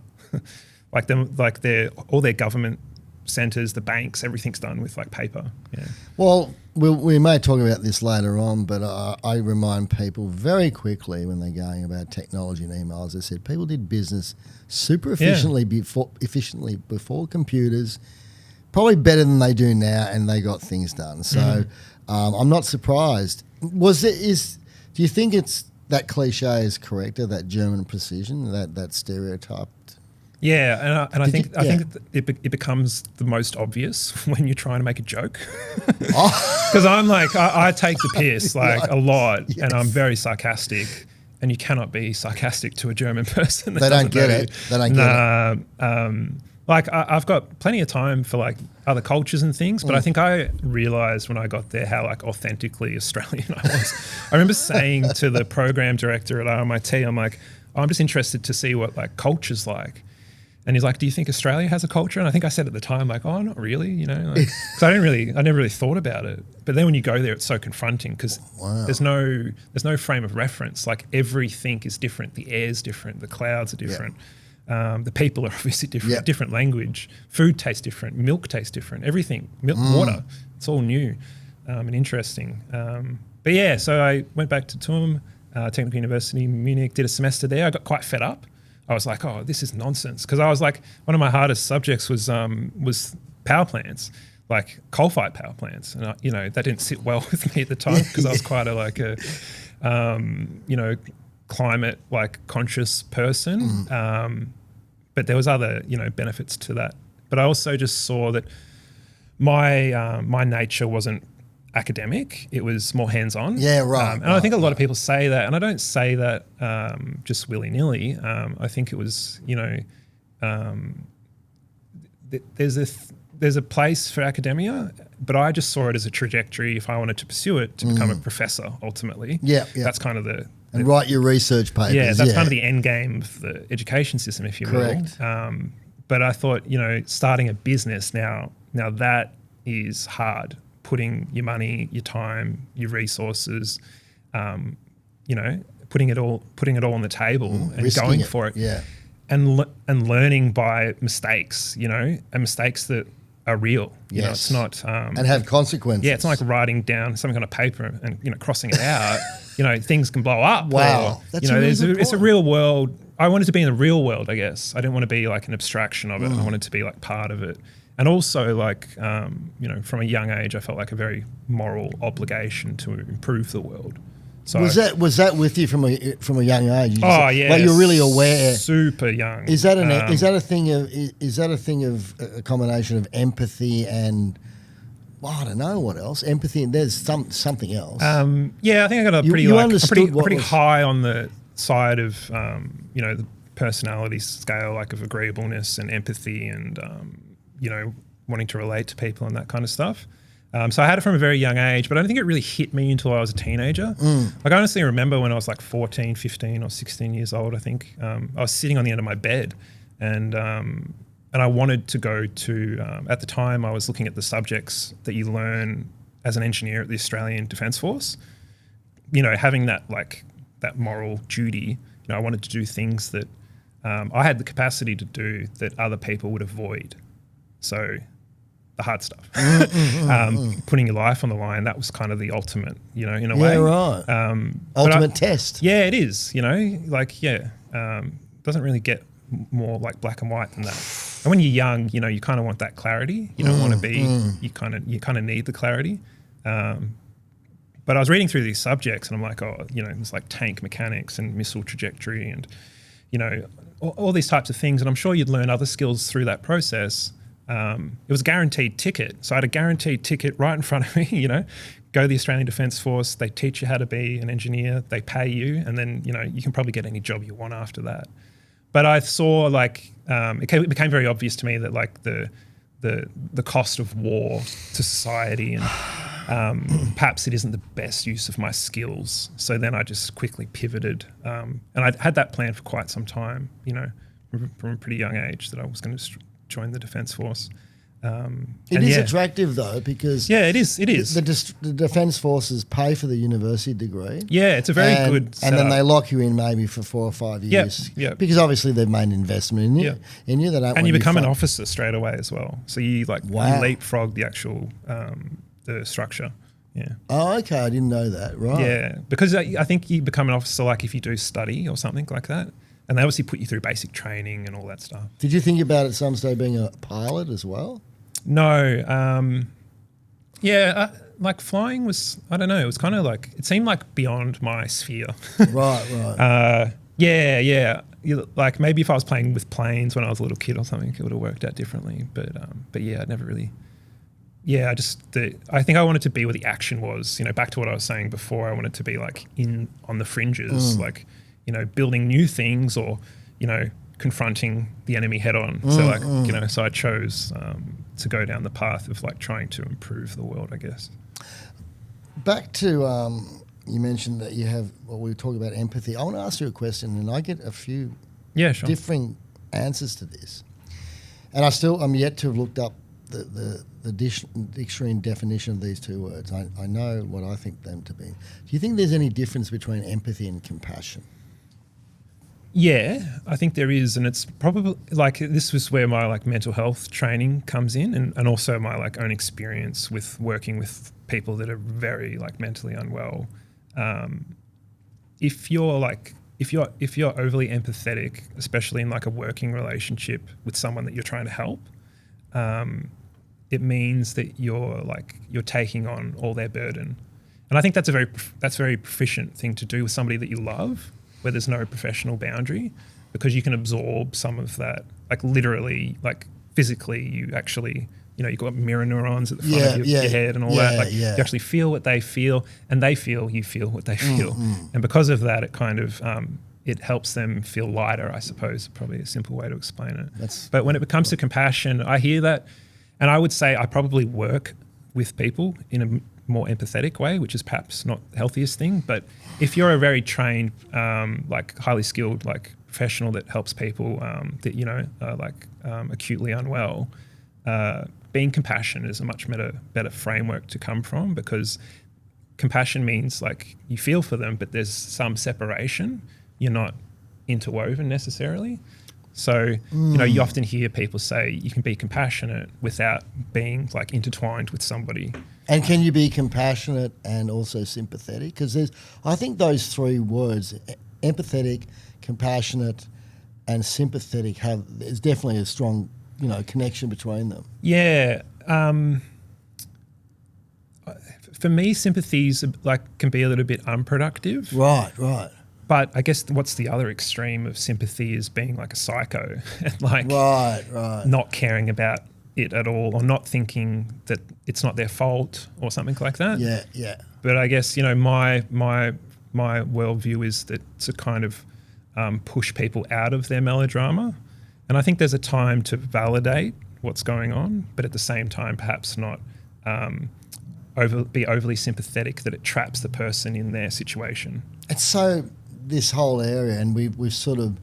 All their government centres, the banks, everything's done with paper. Yeah. Well, we may talk about this later on, but I remind people very quickly when they're going about technology and emails. I said people did business super efficiently before computers. probably better than they do now, and they got things done. So I'm not surprised. Do you think it's that cliche is correct, that German precision, that stereotyped? Yeah, and I think it becomes the most obvious when you're trying to make a joke. Because I'm like, I take the piss like a lot, and I'm very sarcastic. And you cannot be sarcastic to a German person. They don't get it. They don't get it. Like I've got plenty of time for like other cultures and things, but I think I realised when I got there how like authentically Australian I was. I remember saying to the program director at RMIT, I'm like, I'm just interested to see what like culture's like. And he's like, do you think Australia has a culture? And I think I said at the time, like, oh, not really, you know, like, cause I never really thought about it. But then when you go there, it's so confronting because there's no frame of reference. Like everything is different. The air's different. The clouds are different. The people are obviously different. Different language. Food tastes different. Milk tastes different. Everything. Water. It's all new and interesting. But yeah, so I went back to TUM, Technical University in Munich, did a semester there. I got quite fed up. I was like, oh, this is nonsense. Because I was like, one of my hardest subjects was power plants, like coal-fired power plants. And, that didn't sit well with me at the time because I was quite a climate like conscious person. But there was other, benefits to that. But I also just saw that my nature wasn't academic, it was more hands-on. Yeah, right. And I think a lot of people say that, and I don't say that just willy-nilly. I think it was, there's a place for academia, but I just saw it as a trajectory if I wanted to pursue it to become a professor ultimately. Yeah. That's kind of and write your research papers. Yeah, that's kind of the end game of the education system, if you will. But I thought, starting a business now that is hard. Putting your money, your time, your resources, putting it all on the table and going for it. Yeah. And learning by mistakes, and mistakes that are real. You know, it's not and have consequences. Yeah, it's not like writing down something on a paper and crossing it out. Things can blow up. Wow, that's it's a real world. I wanted to be in the real world, I guess. I didn't want to be like an abstraction of it. I wanted to be like part of it. And also, like, from a young age, I felt like a very moral obligation to improve the world. So was that with you from a young age? Yeah, like you're really aware. Super young. Is that a thing of a combination of empathy and I don't know what else? Empathy and there's something else. Yeah, I think I got a pretty high on the side of the personality scale, like of agreeableness and empathy and wanting to relate to people and that kind of stuff. So I had it from a very young age, but I don't think it really hit me until I was a teenager. Like I honestly remember when I was like 14, 15 or 16 years old, I think, I was sitting on the end of my bed and I wanted to go to, at the time I was looking at the subjects that you learn as an engineer at the Australian Defence Force, having that moral duty, I wanted to do things that I had the capacity to do that other people would avoid. So the hard stuff, putting your life on the line, that was kind of the ultimate, in a way. Yeah, right. Ultimate test. Yeah, it is, doesn't really get more like black and white than that. And when you're young, you kind of want that clarity. You don't want to be, you kind of need the clarity. But I was reading through these subjects and I'm like, it's like tank mechanics and missile trajectory and, all these types of things. And I'm sure you'd learn other skills through that process. It was a guaranteed ticket. So I had a guaranteed ticket right in front of me, go to the Australian Defence Force, they teach you how to be an engineer, they pay you, and then, you can probably get any job you want after that. But I saw it became very obvious to me that like the cost of war to society and perhaps it isn't the best use of my skills. So then I just quickly pivoted. And I'd had that plan for quite some time, from a pretty young age that I was going to join the Defence Force. It is attractive though because it is. The Defence Forces pay for the university degree. Yeah, it's a very good setup. And then they lock you in maybe for 4 or 5 years. Yeah. Because obviously they've made an investment in you. In you, and you become an officer straight away as well. So you you leapfrog the actual the structure. Yeah. Oh, okay. I didn't know that. Right. Yeah, because I think you become an officer like if you do study or something like that. And they obviously put you through basic training and all that stuff. Did you think about at some stage being a pilot as well? No. Like flying was, I don't know, it was kind of like, it seemed like beyond my sphere. Right. Yeah. Like maybe if I was playing with planes when I was a little kid or something, it would have worked out differently. But yeah, I never really. Yeah, I think I wanted to be where the action was. Back to what I was saying before, I wanted to be like on the fringes, like building new things or confronting the enemy head on. So so I chose to go down the path of like trying to improve the world, I guess. Back to you mentioned that you have. Well, we talk about empathy. I want to ask you a question, and I get a few differing answers to this, and I'm yet to have looked up the dictionary definition of these two words. I know what I think them to be. Do you think there's any difference between empathy and compassion? Yeah, I think there is, and it's probably like this was where my like mental health training comes in, and also my like own experience with working with people that are very like mentally unwell. If you're overly empathetic, especially in like a working relationship with someone that you're trying to help, it means that you're taking on all their burden, and I think that's a very proficient thing to do with somebody that you love, where there's no professional boundary, because you can absorb some of that, like literally, like physically, you actually, you've got mirror neurons at the front of your head and all that. Like you actually feel what they feel, and you feel what they feel. And because of that, it kind of, it helps them feel lighter, I suppose, probably a simple way to explain it. But when it comes to compassion, I hear that, and I would say I probably work with people in a more empathetic way, which is perhaps not the healthiest thing. But if you're a very trained, like highly skilled, like professional that helps people that are acutely unwell, being compassionate is a much better framework to come from, because compassion means like you feel for them, but there's some separation. You're not interwoven necessarily. So, you often hear people say you can be compassionate without being like intertwined with somebody. And can you be compassionate and also sympathetic? Because I think those three words, empathetic, compassionate, and sympathetic, there's definitely a strong, connection between them. Yeah. For me, sympathies can be a little bit unproductive. Right. But I guess what's the other extreme of sympathy is being like a psycho and like not caring about it at all, or not thinking that it's not their fault or something like that. Yeah. But I guess, my worldview is that to kind of push people out of their melodrama. And I think there's a time to validate what's going on, but at the same time, perhaps not be overly sympathetic that it traps the person in their situation. It's so this whole area, and we've sort of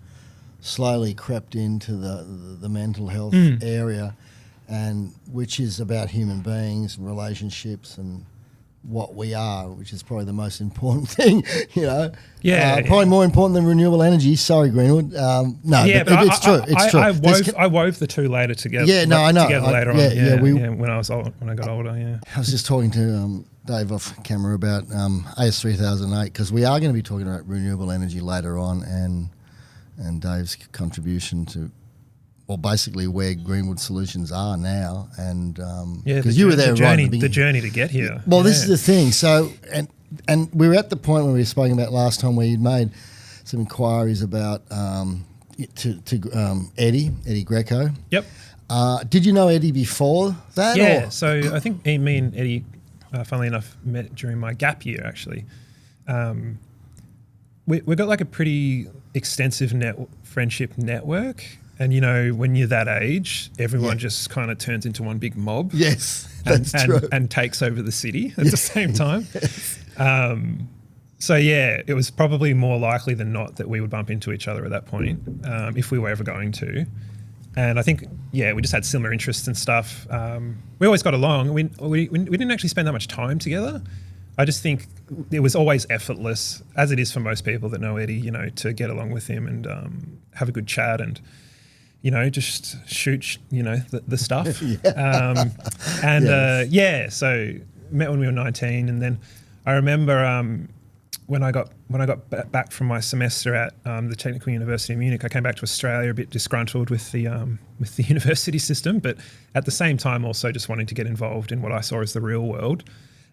slowly crept into the mental health area, and which is about human beings and relationships and what we are, which is probably the most important thing, probably more important than renewable energy. Sorry, Greenwood. No, yeah, but it's true. It's true. I wove the two later together. Yeah, no, I know. Together later on. When I got older. Yeah. I was just talking to Dave off camera about AS3008, because we are going to be talking about renewable energy later on, and Dave's contribution to, well, basically where Greenwood Solutions are now, and because you were there the journey to get here. Well, this is the thing. So, and we were at the point where we were speaking about last time, where you'd made some inquiries about to Eddie Greco. Yep. Did you know Eddie before that? Yeah. So I think me and Eddie, funnily enough, met during my gap year. Actually, we got like a pretty extensive friendship network. And, when you're that age, everyone just kind of turns into one big mob. Yes, that's true. And takes over the city at the same time. So, yeah, it was probably more likely than not that we would bump into each other at that point, if we were ever going to. And I think, we just had similar interests and stuff. We always got along. We didn't actually spend that much time together. I just think it was always effortless, as it is for most people that know Eddie, to get along with him and have a good chat and, just shoot, the stuff. So met when we were 19. And then I remember when I got back from my semester at the Technical University of Munich. I came back to Australia a bit disgruntled with the university system, but at the same time also just wanting to get involved in what I saw as the real world.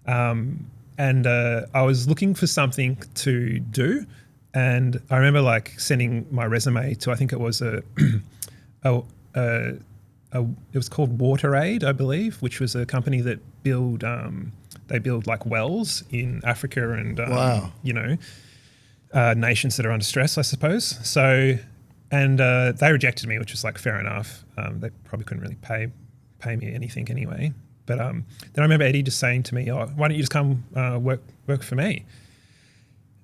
And I was looking for something to do, and I remember like sending my resume to, I think it was it was called WaterAid, I believe, which was a company that build like wells in Africa and nations that are under stress, I suppose. So, and they rejected me, which was like fair enough. They probably couldn't really pay me anything anyway. But then I remember Eddie just saying to me, "Oh, why don't you just come work for me?"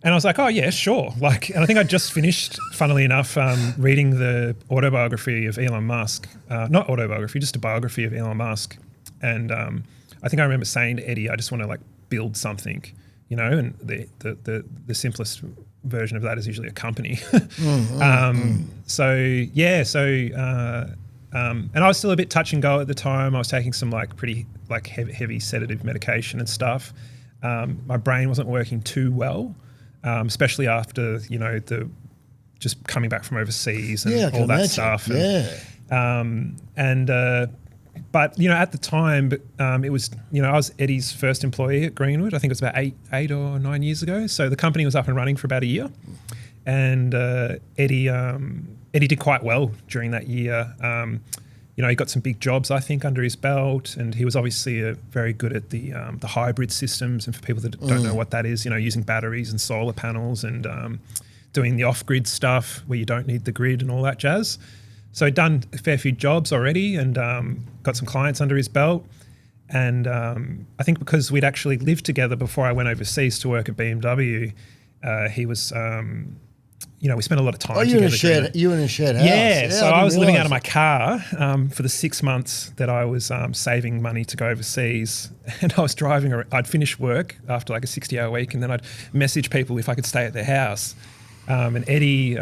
And I was like, "Oh yeah, sure." Like, and I think I just finished, funnily enough, reading the autobiography of Elon Musk. Not autobiography, just a biography of Elon Musk. And I think I remember saying to Eddie, "I just want to like build something," you know. And the simplest version of that is usually a company. And I was still a bit touch and go at the time. I was taking some like pretty like heavy sedative medication and stuff. My brain wasn't working too well, especially after, you know, the just coming back from overseas and all that stuff. But, you know, at the time, it was, you know, I was Eddie's first employee at Greenwood. I think it was about eight or 9 years ago. So the company was up and running for about a year. And Eddie did quite well during that year. You know, he got some big jobs, I think, under his belt, and he was obviously very good at the hybrid systems. And for people that don't know what that is, you know, using batteries and solar panels and doing the off-grid stuff where you don't need the grid and all that jazz. So he'd done a fair few jobs already and got some clients under his belt. And I think because we'd actually lived together before I went overseas to work at BMW, he was... you know, we spent a lot of time together. You were in a shared house. Yeah, so I was living out of my car for the 6 months that I was saving money to go overseas. And I was driving, I'd finish work after like a 60-hour week, and then I'd message people if I could stay at their house. And Eddie,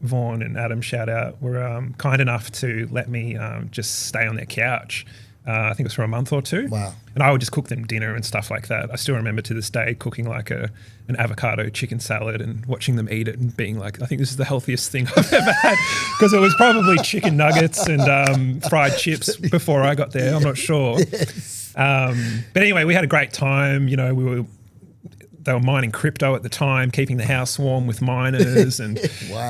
Vaughan and Adam, shout out, were kind enough to let me just stay on their couch. I think it was for a month or two. Wow. And I would just cook them dinner and stuff like that. I still remember to this day cooking like an avocado chicken salad and watching them eat it and being like, I think this is the healthiest thing I've ever had, because it was probably chicken nuggets and fried chips before I got there. I'm not sure. Yes. But anyway, we had a great time. You know, they were mining crypto at the time, keeping the house warm with miners and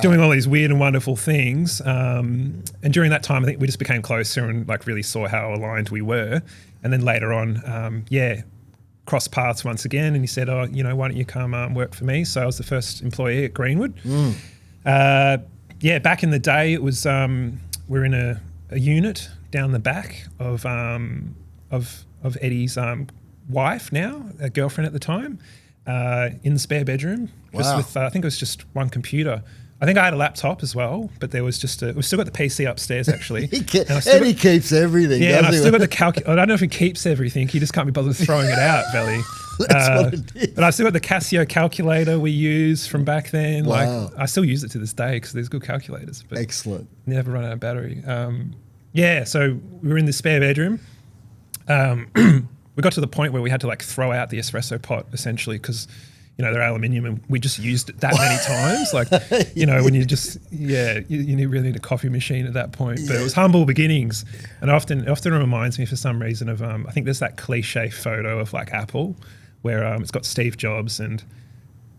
doing all these weird and wonderful things. And during that time, I think we just became closer and like really saw how aligned we were. And then later on, crossed paths once again. And he said, "Oh, you know, why don't you come work for me?" So I was the first employee at Greenwood. Back in the day, it was we're in a unit down the back of Eddie's wife now, a girlfriend at the time. In the spare bedroom, just with I think it was just one computer. I think I had a laptop as well, but there was just we've still got the PC upstairs actually. He keeps everything. Yeah, and I still got the I don't know if he keeps everything. He just can't be bothered throwing it out, Belly. That's what it is. But I still got the Casio calculator we used from back then. Wow. Like I still use it to this day because there's good calculators. But excellent. Never run out of battery. So we were in the spare bedroom. We got to the point where we had to like throw out the espresso pot essentially because, you know, they're aluminium and we just used it that many times. Like, you know, when you just, you really need a coffee machine at that point. But it was humble beginnings. And it often reminds me for some reason of, I think there's that cliche photo of like Apple where it's got Steve Jobs and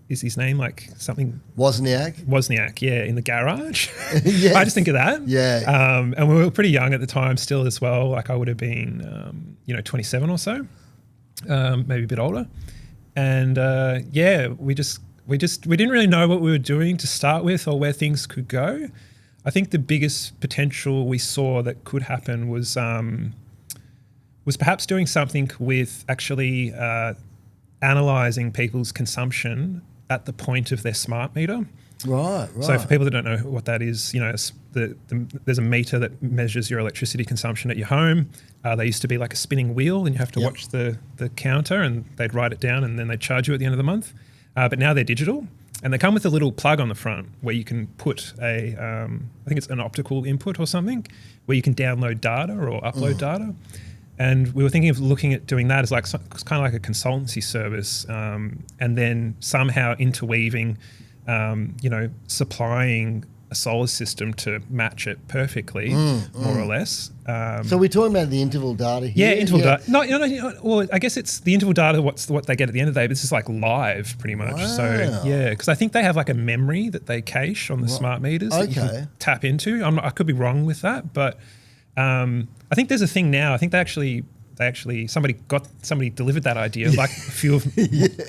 is his name like something? Wozniak, yeah, in the garage. Yes. I just think of that. Yeah. And we were pretty young at the time still as well. Like I would have been, 27 or so, maybe a bit older. And we didn't really know what we were doing to start with or where things could go. I think the biggest potential we saw that could happen was perhaps doing something with actually analysing people's consumption at the point of their smart meter. Right. So for people that don't know what that is, you know, there's a meter that measures your electricity consumption at your home. They used to be like a spinning wheel and you have to watch the counter and they'd write it down and then they'd charge you at the end of the month. But now they're digital and they come with a little plug on the front where you can put I think it's an optical input or something, where you can download data or upload data. And we were thinking of looking at doing that as like it's kind of like a consultancy service, and then somehow interweaving, supplying a solar system to match it perfectly, more or less. So we're talking about the interval data here? Yeah, interval data. No, well, I guess it's the interval data, what they get at the end of the day, but this is like live pretty much. Wow. So, yeah, because I think they have like a memory that they cache on the smart meters that you can tap into. I could be wrong with that, but I think there's a thing now. I think they actually somebody delivered that idea, like a few of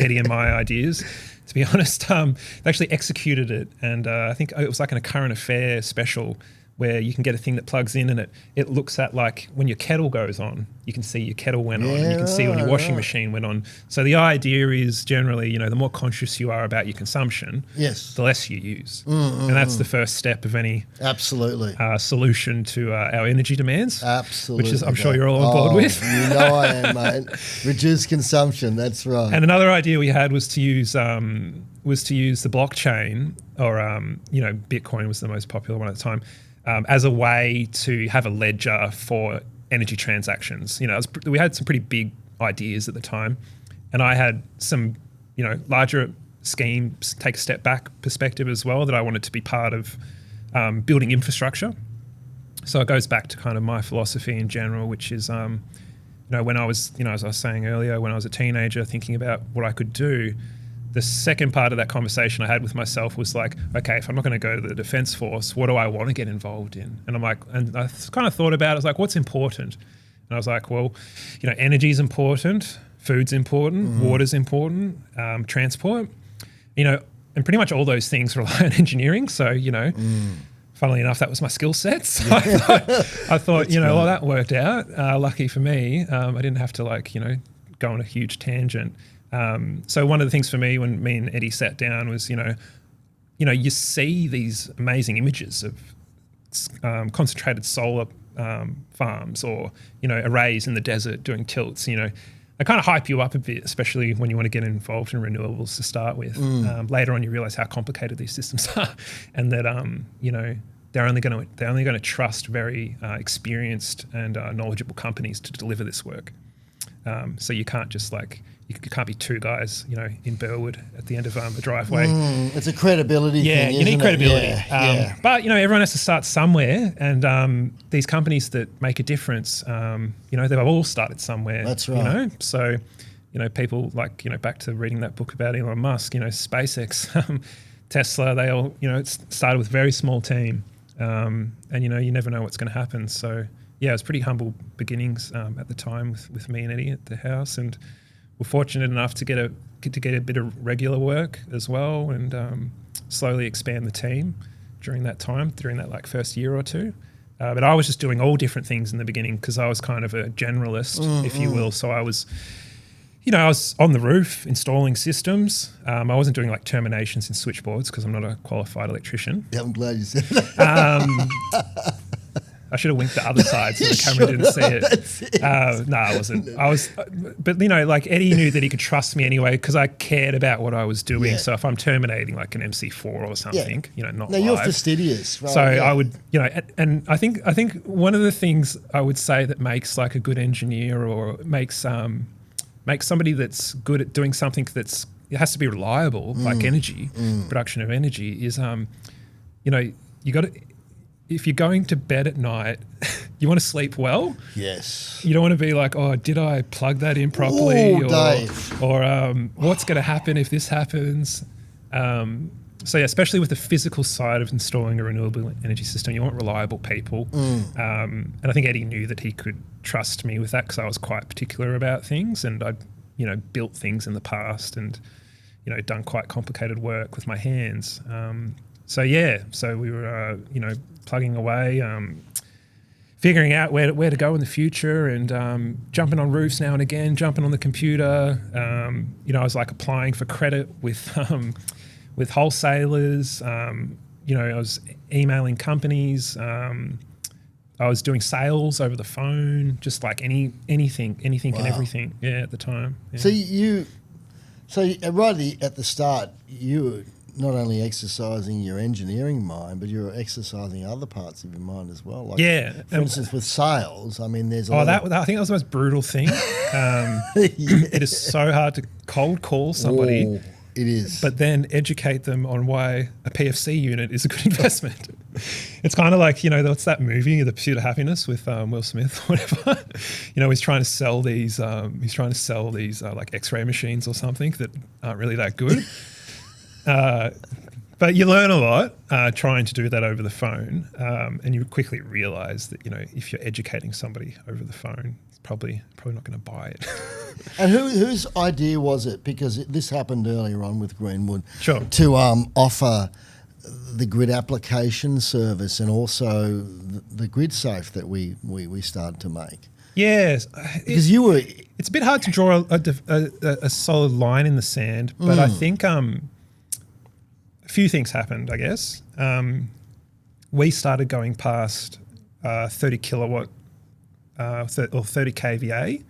Eddie and my ideas. To be honest, they actually executed it, and I think it was like a current affair special where you can get a thing that plugs in and it looks at like when your kettle goes on, you can see your kettle went on, and you can see when your washing machine went on. So the idea is generally, the more conscious you are about your consumption, the less you use. And that's the first step of any solution to our energy demands. Absolutely. Which is, I'm sure you're all on board with. You know I am, mate. Reduce consumption, that's right. And another idea we had was to use the blockchain, or Bitcoin was the most popular one at the time, as a way to have a ledger for energy transactions. We had some pretty big ideas at the time, and I had some, larger schemes, take a step back perspective as well, that I wanted to be part of building infrastructure. So it goes back to kind of my philosophy in general, which is, when I was, as I was saying earlier, when I was a teenager thinking about what I could do, the second part of that conversation I had with myself was like, okay, if I'm not going to go to the Defence Force, what do I want to get involved in? And I'm like, and I kind of thought about it, I was like, what's important? And I was like, well, energy is important, food's important, water's important, transport, and pretty much all those things rely on engineering. So, funnily enough, that was my skill set. So I thought, well, that worked out. Lucky for me, I didn't have to go on a huge tangent. So one of the things for me when me and Eddie sat down was, you see these amazing images of concentrated solar farms, or, arrays in the desert doing tilts, they kind of hype you up a bit, especially when you want to get involved in renewables to start with. Later on, you realize how complicated these systems are, and that, they're only going to trust very experienced and knowledgeable companies to deliver this work. So you can't just you can't be two guys, in Burwood at the end of a driveway. It's a credibility thing, Yeah, you need credibility. Yeah. But, everyone has to start somewhere, and these companies that make a difference, they've all started somewhere. That's right. So, people back to reading that book about Elon Musk, SpaceX, Tesla, they all, it started with a very small team, and, you never know what's going to happen. So, yeah, it was pretty humble beginnings at the time with me and Eddie at the house, and we're fortunate enough to get a bit of regular work as well, and slowly expand the team during that first year or two. But I was just doing all different things in the beginning because I was kind of a generalist, if you will. So I was, I was on the roof installing systems. I wasn't doing terminations in switchboards because I'm not a qualified electrician. Yeah, I'm glad you said that. I should have winked the other side so the camera didn't see it. No, I wasn't. But Eddie knew that he could trust me anyway because I cared about what I was doing. Yeah. So if I'm terminating an MC4 or something, not live. You're fastidious, right? So I would, and I think one of the things I would say that makes a good engineer, or makes somebody that's good at doing something it has to be reliable, like energy, production of energy, is you got to. If you're going to bed at night, you want to sleep well. Yes. You don't want to be like, oh, did I plug that in properly? Ooh, Dave. Or what's going to happen if this happens? So yeah, especially with the physical side of installing a renewable energy system, you want reliable people. And I think Eddie knew that he could trust me with that because I was quite particular about things, and I'd built things in the past, and done quite complicated work with my hands. So we were plugging away, figuring out where to go in the future, and jumping on roofs now and again, jumping on the computer. I was applying for credit with wholesalers. I was emailing companies. I was doing sales over the phone, just anything and everything. Yeah, at the time. Yeah. So right at the start, you not only exercising your engineering mind, but you're exercising other parts of your mind as well. Like, Yeah. for instance, with sales, I mean, there's a I lot think that was the most brutal thing. It is so hard to cold call somebody. Oh, it is. But then educate them on why a PFC unit is a good investment. It's kind of like, what's that movie, The Pursuit of Happiness, with Will Smith or whatever. He's trying to sell these like X-ray machines or something that aren't really that good. But you learn a lot trying to do that over the phone, and you quickly realize that if you're educating somebody over the phone, it's probably not going to buy it. And whose idea was it? Because this happened earlier on with Greenwood. Sure. To offer the grid application service and also the grid safe that we started to make. Yes, because you were. It's a bit hard to draw a solid line in the sand, but I think a few things happened. I guess we started going past 30 kilowatt or 30 kVA.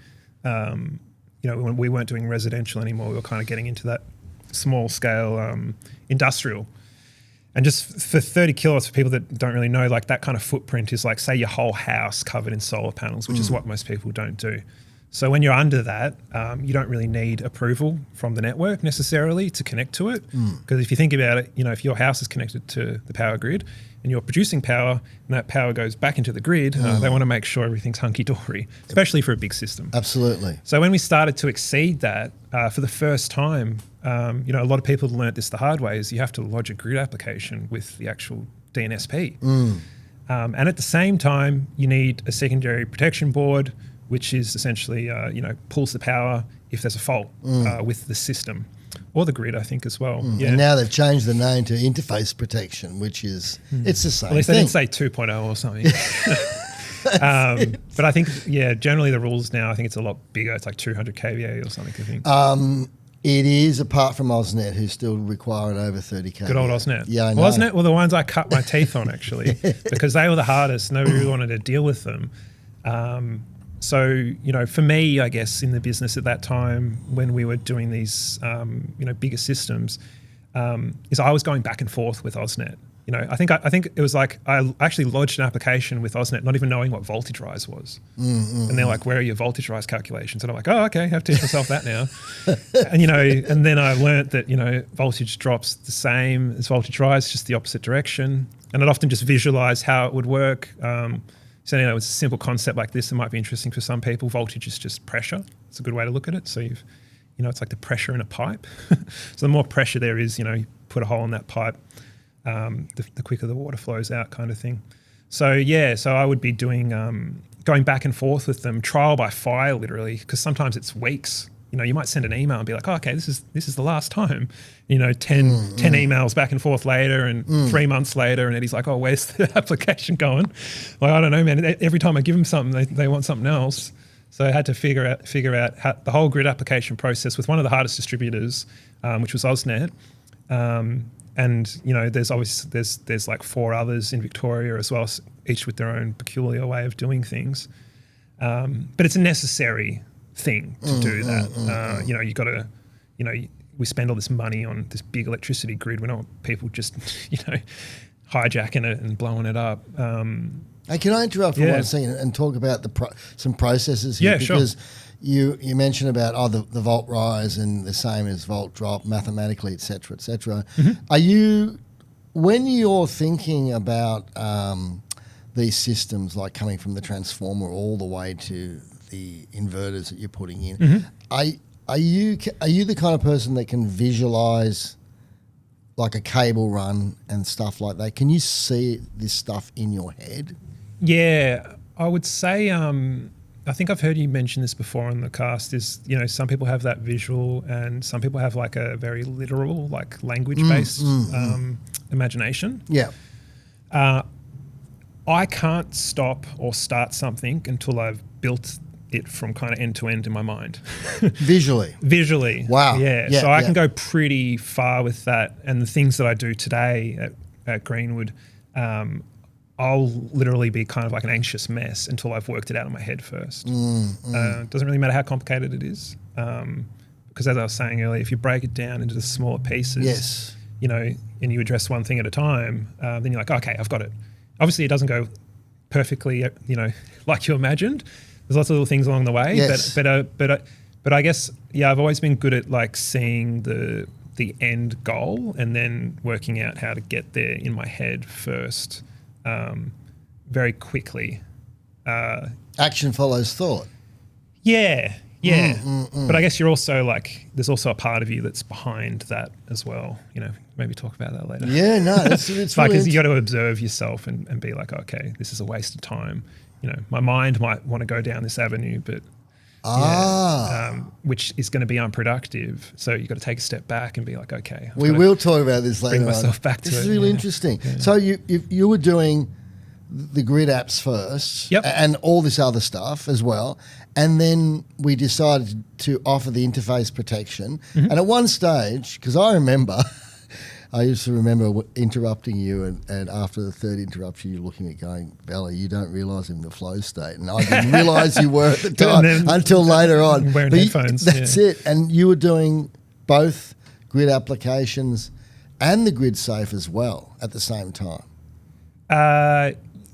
When we weren't doing residential anymore, we were kind of getting into that small scale industrial. And just for 30 kilowatts, for people that don't really know, like that kind of footprint is like, say, your whole house covered in solar panels, which is what most people don't do. So when you're under that, you don't really need approval from the network necessarily to connect to it. Because if you think about it, if your house is connected to the power grid and you're producing power and that power goes back into the grid, they want to make sure everything's hunky-dory, especially for a big system. Absolutely. So when we started to exceed that for the first time, a lot of people learnt this the hard way, is you have to lodge a grid application with the actual DNSP. And at the same time, you need a secondary protection board, which is essentially, pulls the power if there's a fault with the system or the grid, I think, as well. Yeah. And now they've changed the name to interface protection, which is, it's the same At least thing. they didn't say 2.0 or something. But I think, generally the rules now, I think it's a lot bigger. It's like 200 kVA or something, I think. It is, apart from AusNet, who still require it over 30 kVA. Good old AusNet. Yeah, I know. Well, AusNet were the ones I cut my teeth on, actually, because they were the hardest. Nobody really wanted to deal with them. So, for me, I guess, in the business at that time, when we were doing these, bigger systems, is I was going back and forth with AusNet. I think it was like I actually lodged an application with AusNet, not even knowing what voltage rise was. And they're like, "Where are your voltage rise calculations?" And I'm like, "Oh, okay, I have to teach myself that now." And then I learnt that voltage drops the same as voltage rise, just the opposite direction. And I'd often just visualize how it would work. So it's a simple concept like this that might be interesting for some people. Voltage is just pressure. It's a good way to look at it. So it's like the pressure in a pipe. So the more pressure there is, you put a hole in that pipe, the quicker the water flows out, kind of thing. So I would be doing going back and forth with them, trial by fire, literally, because sometimes it's weeks. You might send an email and be like, "Oh, okay, this is the last time." 10 emails back and forth later, and 3 months later, and Eddie's like, "Oh, where's the application going?" Like, I don't know, man. Every time I give them something, they want something else. So I had to figure out how the whole grid application process with one of the hardest distributors, which was AusNet. And there's like 4 others in Victoria as well, each with their own peculiar way of doing things. But it's a necessary thing to do that. You got to, we spend all this money on this big electricity grid. We don't want people just, hijacking it and blowing it up. Hey, can I interrupt for 1 second and talk about some processes here? Yeah, because sure. You mentioned about the volt rise and the same as volt drop mathematically, et cetera, et cetera. Mm-hmm. When you're thinking about these systems, like coming from the transformer all the way to the inverters that you're putting in, are you the kind of person that can visualize like a cable run and stuff like that? Can you see this stuff in your head? Yeah, I would say, I think I've heard you mention this before on the cast, is, some people have that visual and some people have like a very literal, like language-based imagination. Yeah. I can't stop or start something until I've built it from kind of end to end in my mind. Visually. Wow. Yeah. So I can go pretty far with that. And the things that I do today at Greenwood, I'll literally be kind of like an anxious mess until I've worked it out in my head first. It doesn't really matter how complicated it is. Because as I was saying earlier, if you break it down into the smaller pieces, you know, and you address one thing at a time, then you're like, okay, I've got it. Obviously, it doesn't go perfectly, you know, like you imagined. There's lots of little things along the way, Yes. but I guess, yeah, I've always been good at like seeing the end goal and then working out how to get there in my head first, very quickly. Action follows thought. Yeah. But I guess you're also like, there's also a part of you that's behind that as well. You know, maybe talk about that later. Yeah, no, it's like, really you got to observe yourself and be like, okay, this is a waste of time. You know, my mind might want to go down this avenue, but which is going to be unproductive. So you've got to take a step back and be like, okay, we will talk about this later. Bring myself back to it. This is really interesting. Yeah. So you were doing the grid apps first, and all this other stuff as well, and then we decided to offer the interface protection. And at one stage, because I used to remember interrupting you, and after the third interruption, you're looking at going, Bella, you don't realise I'm in the flow state. And I didn't realise you were at the time until later on. Wearing headphones. That's it. And you were doing both grid applications and the grid safe as well at the same time.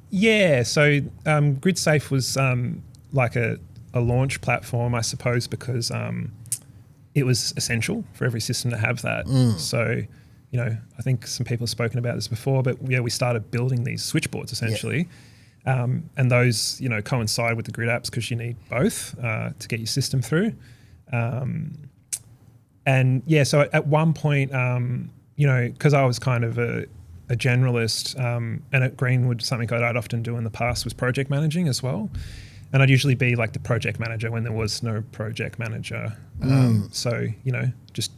Yeah, so GridSafe was like a launch platform, I suppose, because it was essential for every system to have that. So, you know, I think some people have spoken about this before, but yeah, we started building these switchboards essentially. And those, you know, coincide with the grid apps because you need both to get your system through. And yeah, so at one point, you know, because I was kind of a generalist, and at Greenwood, something I'd often do in the past was project managing as well. And I'd usually be like the project manager when there was no project manager. So, you know, just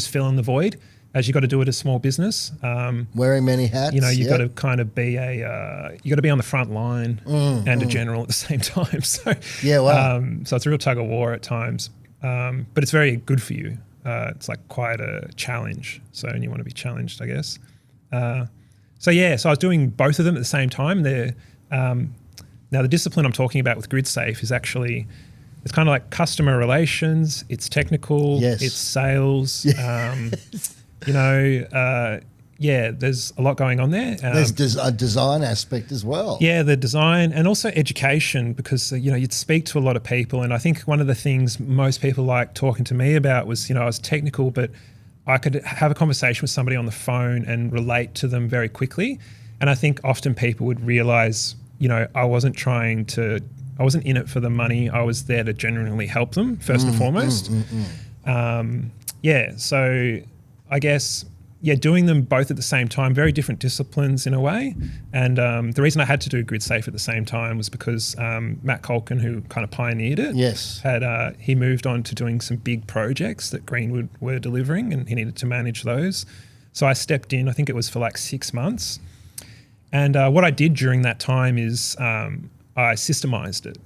fill in the void as you got to do it as small business. Wearing many hats. You know, you've got to kind of be you got to be on the front line and a general at the same time. So, yeah, wow. So it's a real tug of war at times, but it's very good for you. It's like quite a challenge. So, and you want to be challenged, I guess. So I was doing both of them at the same time. Now the discipline I'm talking about with GridSafe is actually, it's kind of like customer relations, it's technical, it's sales, you know, there's a lot going on there. There's a design aspect as well. Yeah, the design and also education because, you know, you'd speak to a lot of people. And I think one of the things most people like talking to me about was, you know, I was technical, but I could have a conversation with somebody on the phone and relate to them very quickly. And I think often people would realize, you know, I wasn't in it for the money. I was there to genuinely help them first and foremost. So I guess, doing them both at the same time, very different disciplines in a way. And the reason I had to do GridSafe at the same time was because Matt Colkin, who kind of pioneered it, he moved on to doing some big projects that Greenwood were delivering and he needed to manage those. So I stepped in, I think it was for like 6 months. And what I did during that time is I systemized it.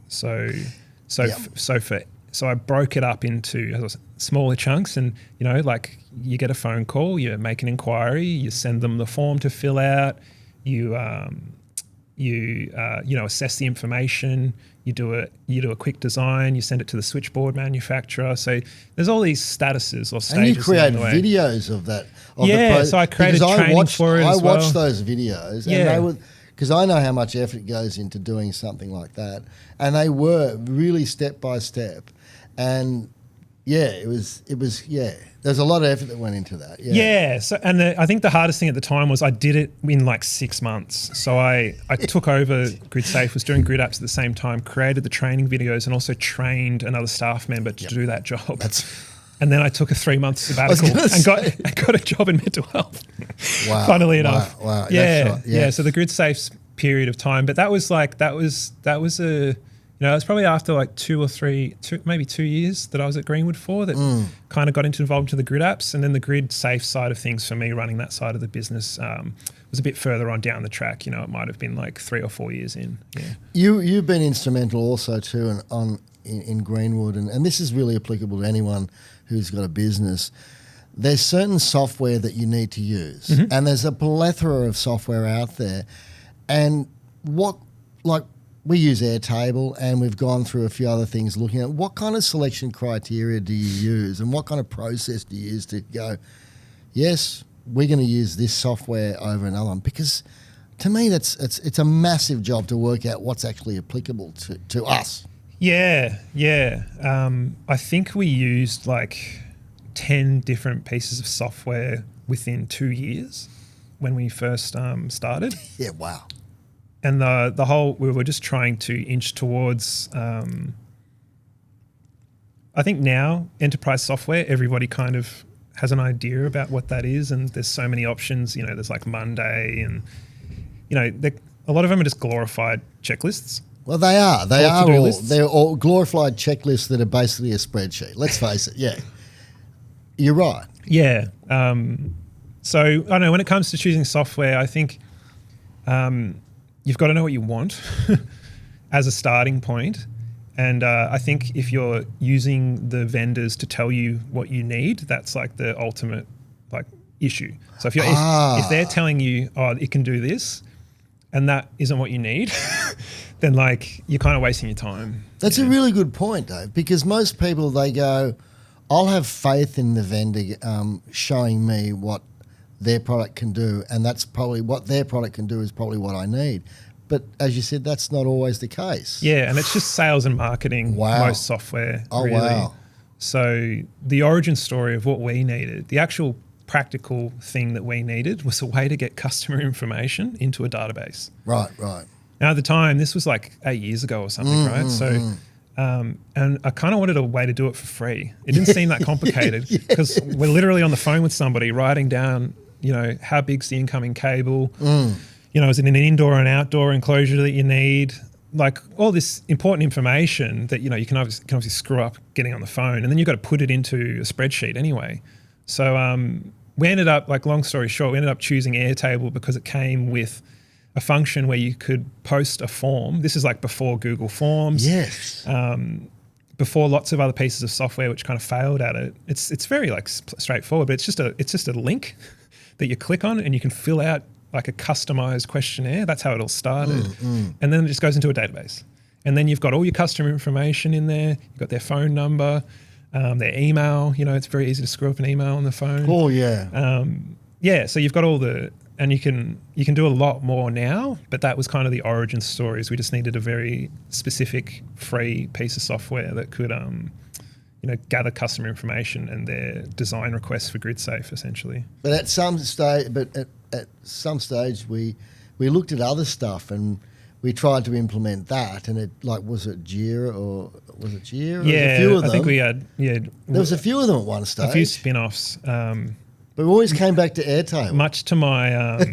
So I broke it up into smaller chunks, and you know, like you get a phone call, you make an inquiry, you send them the form to fill out, you assess the information, you do a quick design, you send it to the switchboard manufacturer. So there's all these statuses or stages. And you create videos of that. So I created training for it as well. I watched those videos, and they were, because I know how much effort goes into doing something like that, and they were really step by step, and it was there's a lot of effort that went into that. So I think the hardest thing at the time was I did it in like 6 months. So I took over GridSafe, was doing grid apps at the same time, created the training videos, and also trained another staff member to do that job. And then I took a 3-month sabbatical and got a job in mental health. Wow. Funnily enough. Wow. Yeah. So the GridSafe's period of time, but that was probably after like 2 years that I was at Greenwood for that kind of got involved into the grid apps. And then the GridSafe side of things for me, running that side of the business, was a bit further on down the track. You know, it might have been like 3 or 4 years in. Yeah. You've been instrumental also too in Greenwood, and this is really applicable to anyone who's got a business. There's certain software that you need to use, and there's a plethora of software out there. And we use Airtable, and we've gone through a few other things looking at what kind of selection criteria do you use and what kind of process do you use to go, yes, we're going to use this software over another one, because to me it's a massive job to work out what's actually applicable to us. Yeah. I think we used like 10 different pieces of software within 2 years when we first started. Yeah, wow. And the whole, we were just trying to inch towards, I think now enterprise software, everybody kind of has an idea about what that is, and there's so many options. You know, there's like Monday, and you know, a lot of them are just glorified checklists. Well, they are. Lists. They're all glorified checklists that are basically a spreadsheet. Let's face it. Yeah, you're right. Yeah. So I don't know, when it comes to choosing software, I think you've got to know what you want as a starting point. And I think if you're using the vendors to tell you what you need, that's like the ultimate like issue. So if they're telling you, oh, it can do this, and that isn't what you need, then like you're kind of wasting your time. That's a really good point, Dave, because most people, they go, I'll have faith in the vendor showing me what their product can do, and that's probably what their product can do is probably what I need. But as you said, that's not always the case. Yeah, and it's just sales and marketing, most software, really. Wow. So the origin story of what we needed, the actual practical thing that we needed was a way to get customer information into a database. Right. Now, at the time, this was like 8 years ago or something, right? So, and I kind of wanted a way to do it for free. It didn't seem that complicated because we're literally on the phone with somebody writing down, you know, how big's the incoming cable, you know, is it an indoor and outdoor enclosure that you need? Like all this important information that, you know, you can obviously screw up getting on the phone, and then you've got to put it into a spreadsheet anyway. So we ended up, like long story short, we ended up choosing Airtable because it came with a function where you could post a form. This is like before Google Forms. Yes. Before lots of other pieces of software which kind of failed at it. It's very like straightforward, but it's just a link that you click on and you can fill out like a customized questionnaire. That's how it all started. And then it just goes into a database. And then you've got all your customer information in there. You've got their phone number, their email. You know, it's very easy to screw up an email on the phone. Oh, yeah. So you've got all and you can do a lot more now, but that was kind of the origin stories. We just needed a very specific free piece of software that could, you know, gather customer information and their design requests for GridSafe, essentially. But at some stage, we looked at other stuff and we tried to implement that. And was it Jira or was it Jira? Yeah, a few of them. I think we had. Yeah, there was a few of them at one stage. A few spin-offs. But we always came back to Airtable. Much to my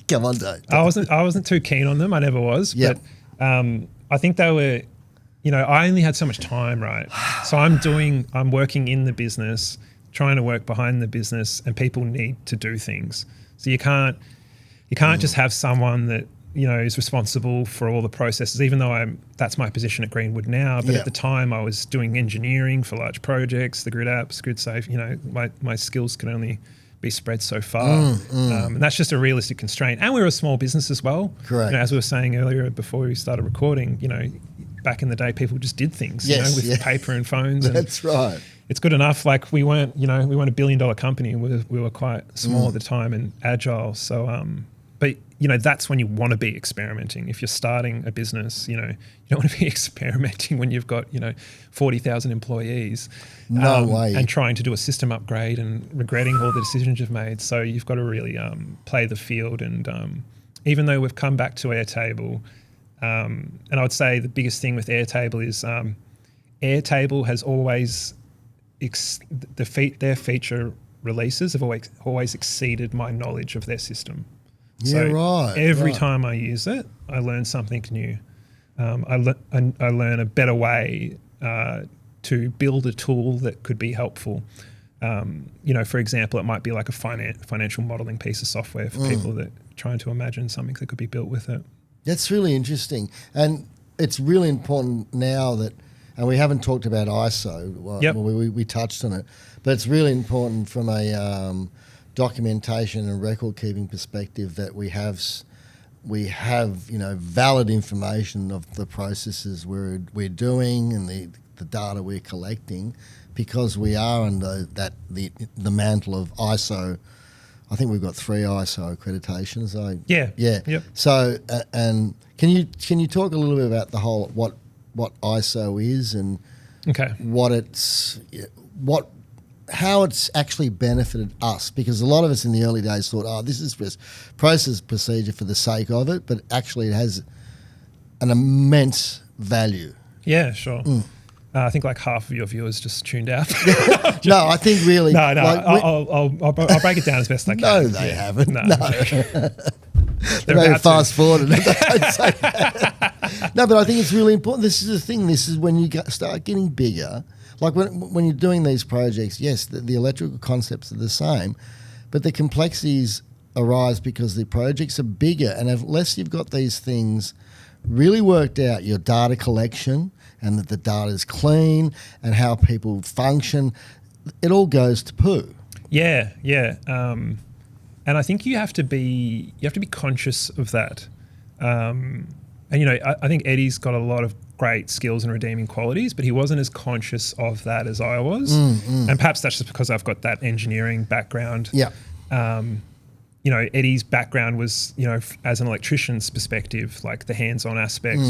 come on, Dave. I wasn't too keen on them. I never was. Yep. But I think they were, you know, I only had so much time, right? So I'm working in the business, trying to work behind the business, and people need to do things. So you can't just have someone that, you know, is responsible for all the processes, even though that's my position at Greenwood now. But at the time I was doing engineering for large projects, the grid apps, GridSafe, you know, my skills can only be spread so far. And that's just a realistic constraint. And we were a small business as well. Correct. You know, as we were saying earlier before we started recording, you know, back in the day, people just did things, you know, with paper and phones. That's right. It's good enough. Like we weren't a $1 billion company. We were quite small at the time and agile. So, but you know, that's when you want to be experimenting. If you're starting a business, you know, you don't want to be experimenting when you've got, you know, 40,000 employees. No way. And trying to do a system upgrade and regretting all the decisions you've made. So you've got to really play the field. And even though we've come back to Airtable, and I would say the biggest thing with Airtable is Airtable has always their feature releases have always exceeded my knowledge of their system. Every time I use it, I learn something new. I learn a better way to build a tool that could be helpful. You know, for example, it might be like a financial modeling piece of software for people that are trying to imagine something that could be built with it. That's really interesting. And it's really important now that, and we haven't talked about ISO, we touched on it, but it's really important from a documentation and record keeping perspective that we have, you know, valid information of the processes we're doing and the data we're collecting, because we are under the mantle of ISO I think we've got 3 ISO accreditations. Yeah. Yep. So, and can you talk a little bit about the whole what ISO is and how it's actually benefited us? Because a lot of us in the early days thought, oh, this is just process procedure for the sake of it, but actually it has an immense value. Yeah, sure. I think like half of your viewers just tuned out. No, I think really. No. I'll break it down as best I can. No, they haven't. No. They're Maybe about fast forward and don't say that. No, but I think it's really important. This is the thing. This is when you start getting bigger. Like when you're doing these projects, yes, the electrical concepts are the same, but the complexities arise because the projects are bigger, and unless you've got these things really worked out, your data collection and that the data is clean and how people function, it all goes to poo. Yeah. And I think you have to be conscious of that. And I think Eddie's got a lot of great skills and redeeming qualities, but he wasn't as conscious of that as I was. And perhaps that's just because I've got that engineering background. Yeah. Eddie's background was, as an electrician's perspective, like the hands-on aspect.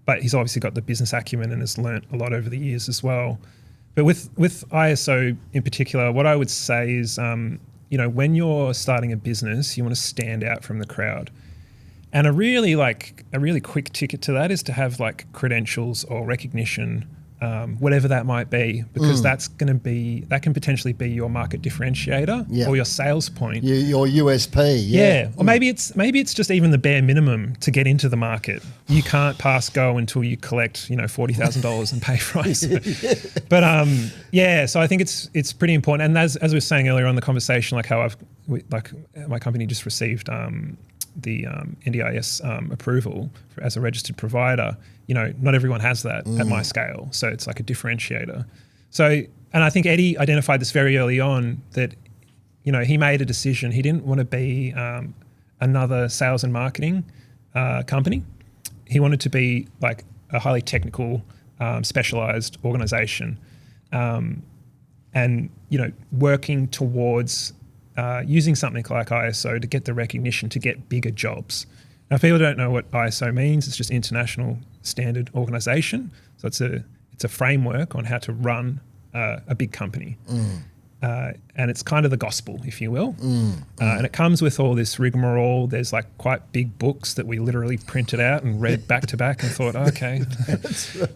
But he's obviously got the business acumen and has learnt a lot over the years as well. But with ISO in particular, what I would say is, when you're starting a business, you want to stand out from the crowd. And a really quick ticket to that is to have like credentials or recognition, whatever that might be, because that can potentially be your market differentiator or your sales point, your USP. Yeah. Or maybe it's just even the bare minimum to get into the market. You can't pass go until you collect $40,000 in pay rise. But so I think it's pretty important. And as we were saying earlier on in the conversation, like how my company just received the NDIS approval as a registered provider. Not everyone has that at my scale, so it's like a differentiator. So, and I think Eddie identified this very early on that, he made a decision. He didn't want to be another sales and marketing company. He wanted to be like a highly technical, specialized organization, and working towards using something like ISO to get the recognition to get bigger jobs. Now, if people don't know what ISO means, it's just International Standard Organization. So it's a framework on how to run a big company. And it's kind of the gospel, if you will. And it comes with all this rigmarole. There's like quite big books that we literally printed out and read back to back and thought, okay,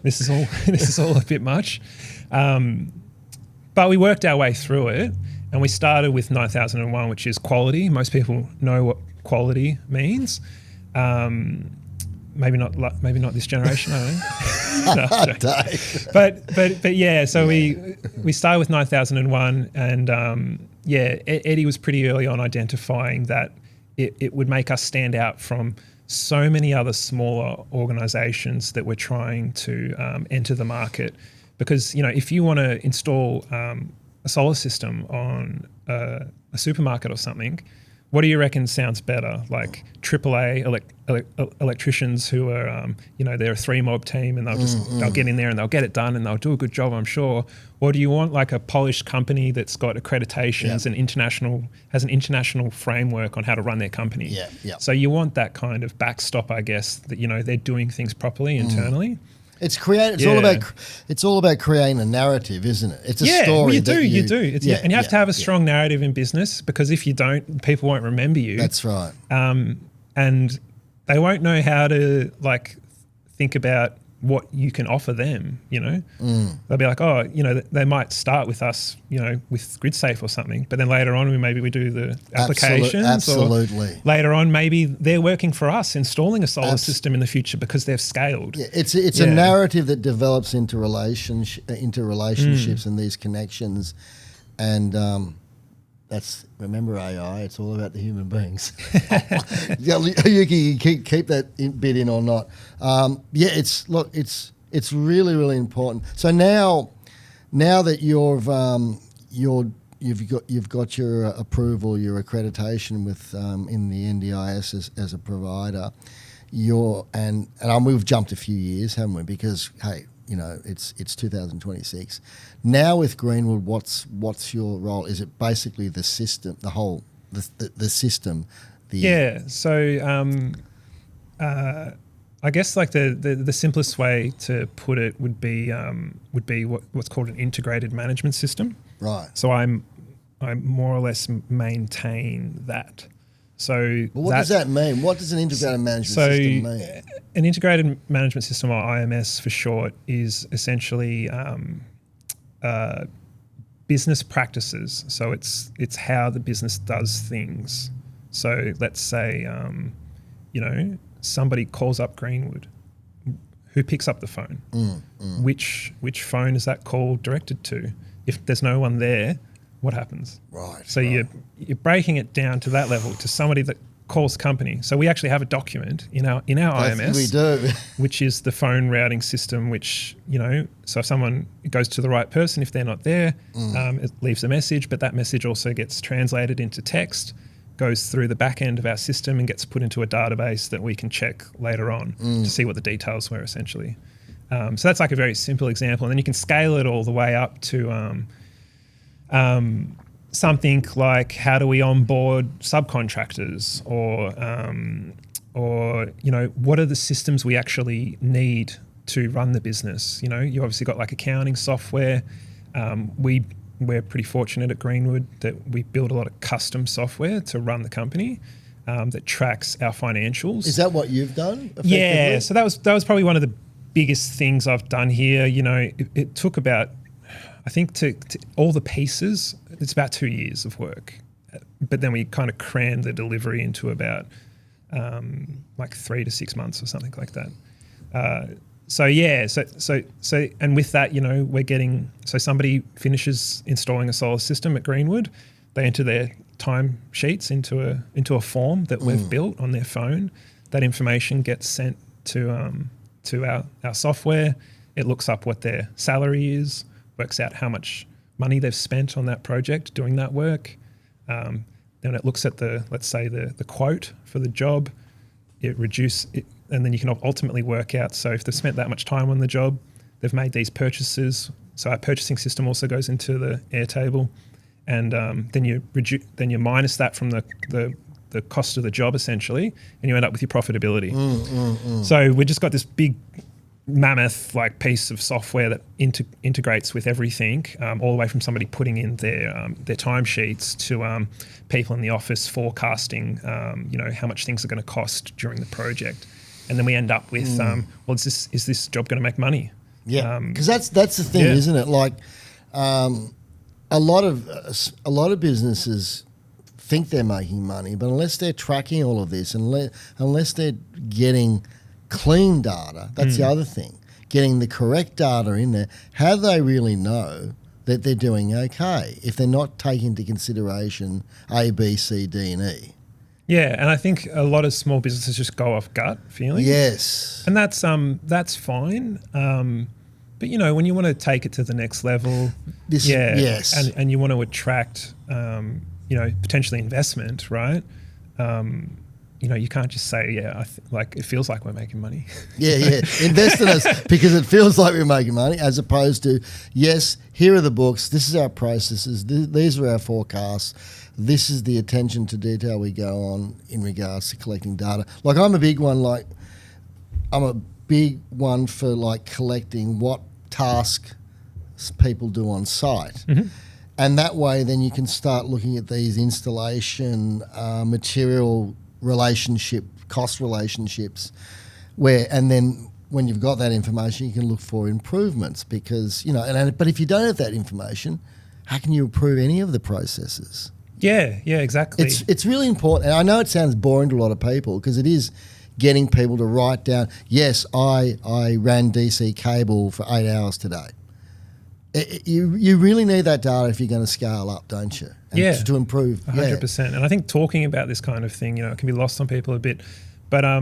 this is all a bit much. But we worked our way through it. And we started with 9001, which is quality. Most people know what quality means. Maybe not this generation. I don't know. But yeah. So we started with 9001, and Eddie was pretty early on identifying that it would make us stand out from so many other smaller organisations that were trying to enter the market. Because if you want to install a solar system on a supermarket or something, what do you reckon sounds better? Like AAA electricians who are, they're a 3-mob team and they'll get in there and they'll get it done and they'll do a good job, I'm sure. Or do you want like a polished company that's got accreditations and has an international framework on how to run their company? So you want that kind of backstop, I guess, that they're doing things properly internally. It's all about creating a narrative, isn't it? It's a story. Well, you do. And you have to have a strong narrative in business, because if you don't, people won't remember you. That's right. And they won't know how to think about what you can offer them. They'll be like, they might start with us, with GridSafe or something, but then later on we do the applications. Absolutely. Or later on, maybe they're working for us installing a solar system in the future because they've scaled. Yeah, it's a narrative that develops into relationships and these connections, and remember AI. It's all about the human beings. You can keep that bit in or not. It's really, really important. So now that you've got your approval, your accreditation with in the NDIS as a provider, we've jumped a few years, haven't we? Because hey, it's 2026. Now with Greenwood, what's your role? Is it basically the system, the system? So I guess like the simplest way to put it would be what's called an integrated management system. Right. So I more or less maintain that. So but what does that mean? What does an integrated management system mean? An integrated management system, or IMS for short, is essentially business practices. So it's how the business does things. So let's say somebody calls up Greenwood. Who picks up the phone? Which phone is that call directed to? If there's no one there, what happens? Right. So you're breaking it down to that level, to somebody that calls company. So we actually have a document in our IMS. We do. Which is the phone routing system, which, so if someone goes to the right person, if they're not there, it leaves a message, but that message also gets translated into text, goes through the back end of our system and gets put into a database that we can check later on to see what the details were, essentially. So that's like a very simple example. And then you can scale it all the way up to something like, how do we onboard subcontractors, or what are the systems we actually need to run the business? You obviously got like accounting software. We're pretty fortunate at Greenwood that we build a lot of custom software to run the company that tracks our financials. Is that what you've done? Yeah, so that was probably one of the biggest things I've done here. It took about, I think, to all the pieces, it's about 2 years of work. But then we kind of crammed the delivery into about like 3 to 6 months or something like that. So and with that, we're getting, so somebody finishes installing a solar system at Greenwood, they enter their time sheets into a form that we've built on their phone. That information gets sent to our software. It looks up what their salary is, works out how much money they've spent on that project doing that work. Then it looks at let's say the quote for the job. It reduces it, and then you can ultimately work out, so if they've spent that much time on the job, they've made these purchases. So our purchasing system also goes into the Airtable, and then you minus that from the cost of the job, essentially, and you end up with your profitability. So we just got this big mammoth like piece of software that integrates with everything, all the way from somebody putting in their timesheets to people in the office forecasting, how much things are going to cost during the project, and then we end up with, well, is this job going to make money? Yeah, because that's the thing, isn't it? Like a lot of businesses think they're making money, but unless they're tracking all of this, unless they're getting clean data, that's the other thing. Getting the correct data in there, how do they really know that they're doing okay if they're not taking into consideration A, B, C, D, and E? Yeah, and I think a lot of small businesses just go off gut feeling. Yes. And that's fine. But when you want to take it to the next level, yes, and you want to attract potentially investment, right? You can't just say, it feels like we're making money. Yeah. Invest in us because it feels like we're making money, as opposed to, yes, here are the books, this is our processes, these are our forecasts, this is the attention to detail we go on in regards to collecting data. Like I'm a big one for like collecting what tasks people do on site. And that way then you can start looking at these installation material cost relationships, and then when you've got that information, you can look for improvements, because but if you don't have that information, how can you improve any of the processes? Yeah, exactly. It's really important, and I know it sounds boring to a lot of people, because it is getting people to write down, yes, I ran DC cable for 8 hours today. You really need that data if you're going to scale up, don't you? And to improve. 100%. And I think talking about this kind of thing, it can be lost on people a bit. But, I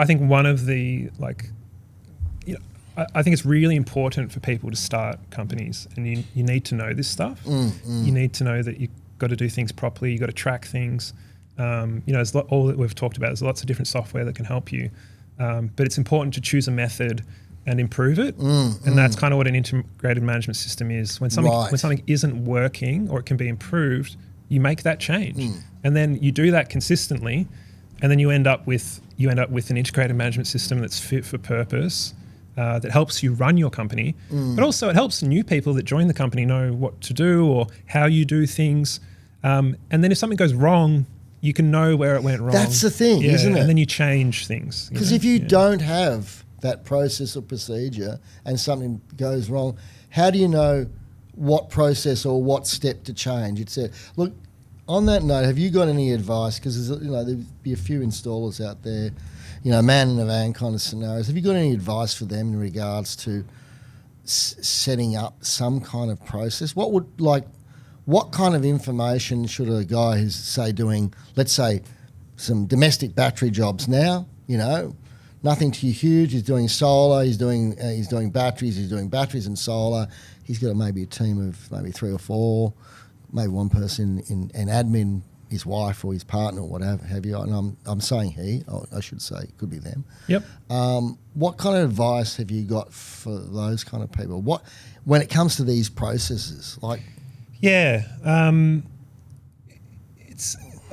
think one of the, I think it's really important for people to start companies, and you need to know this stuff. You need to know that you've got to do things properly. You've got to track things. There's all that we've talked about. There's lots of different software that can help you. But it's important to choose a method and improve it. And that's kind of what an integrated management system is. When something isn't working or it can be improved, you make that change. And then you do that consistently, and then you end up with an integrated management system that's fit for purpose, that helps you run your company, but also it helps new people that join the company know what to do or how you do things. And then if something goes wrong, you can know where it went wrong. That's the thing, isn't it? And then you change things. Because if you don't have that process or procedure and something goes wrong, how do you know what process or what step to change? It's look, on that note, have you got any advice? Because there'd be a few installers out there, man in a van kind of scenarios. Have you got any advice for them in regards to setting up some kind of process? What kind of information should a guy who's, say, doing, let's say, some domestic battery jobs now, nothing too huge, he's doing solar, he's doing batteries and solar, he's got maybe a team of maybe 3 or 4, maybe one person in admin, his wife or his partner or whatever have you, and I'm saying he, I should say, it could be them. Yep. What kind of advice have you got for those kind of people? When it comes to these processes, like... Yeah, I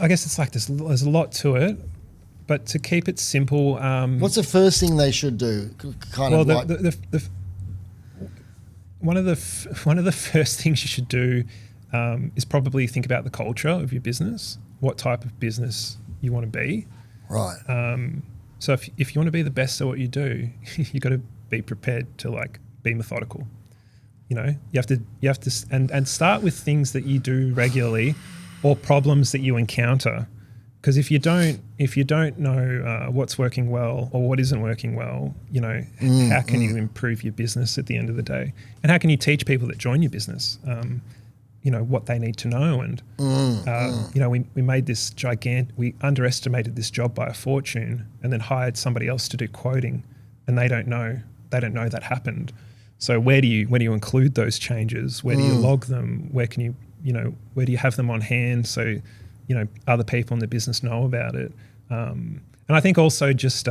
guess it's like there's a lot to it, but to keep it simple. What's the first thing they should do? One of the first things you should do is probably think about the culture of your business. What type of business you want to be. Right. So if you want to be the best at what you do, you got to be prepared to be methodical. You have to and start with things that you do regularly or problems that you encounter. Because if you don't know what's working well or what isn't working well, how can you improve your business at the end of the day? And how can you teach people that join your business, what they need to know? And we made this we underestimated this job by a fortune, and then hired somebody else to do quoting, and they don't know that happened. So where do you include those changes? Where do you log them? Where can where do you have them on hand so other people in the business know about it? And I think also just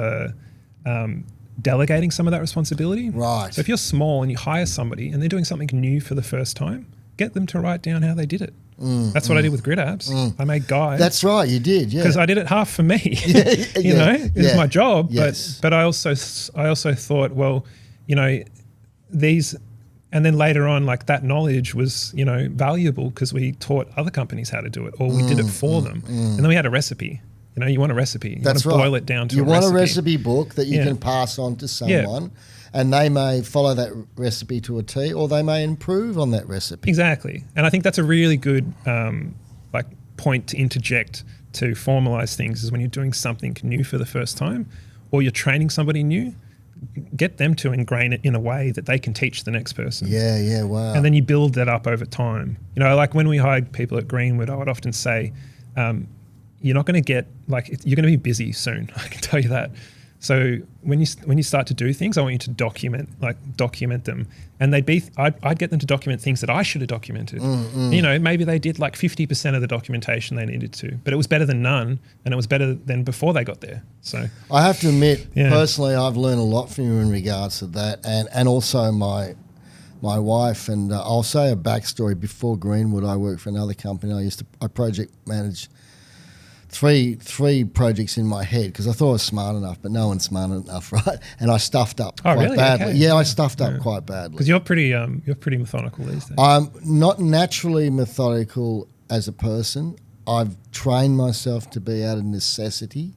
delegating some of that responsibility. Right. So if you're small and you hire somebody and they're doing something new for the first time, get them to write down how they did it. That's what I did with Grid Apps. I made guides. That's right, you did, yeah. Because I did it half for me. It was my job. Yes. But I also thought, well, these, and then later on, that knowledge was, valuable because we taught other companies how to do it, or we did it for them. And then we had a recipe. You want a recipe. You want to boil it down to a recipe. You want a recipe book that you can pass on to someone, and they may follow that recipe to a T, or they may improve on that recipe. Exactly. And I think that's a really good point to interject to formalize things, is when you're doing something new for the first time, or you're training somebody new, get them to ingrain it in a way that they can teach the next person. Yeah, wow. And then you build that up over time. When we hired people at Greenwood, I would often say, you're not going to get, you're going to be busy soon. I can tell you that. So when you start to do things, I want you to document them. And I'd get them to document things that I should have documented. Maybe they did 50% of the documentation they needed to, but it was better than none, and it was better than before they got there. So I have to admit, personally, I've learned a lot from you in regards to that, and also my wife. And I'll say a backstory. Before Greenwood, I worked for another company. I project managed three projects in my head because I thought I was smart enough, but no one's smart enough, right? And I stuffed up quite badly. Okay. Yeah, I stuffed up quite badly. Because you're pretty methodical these days. I'm not naturally methodical as a person. I've trained myself to be out of necessity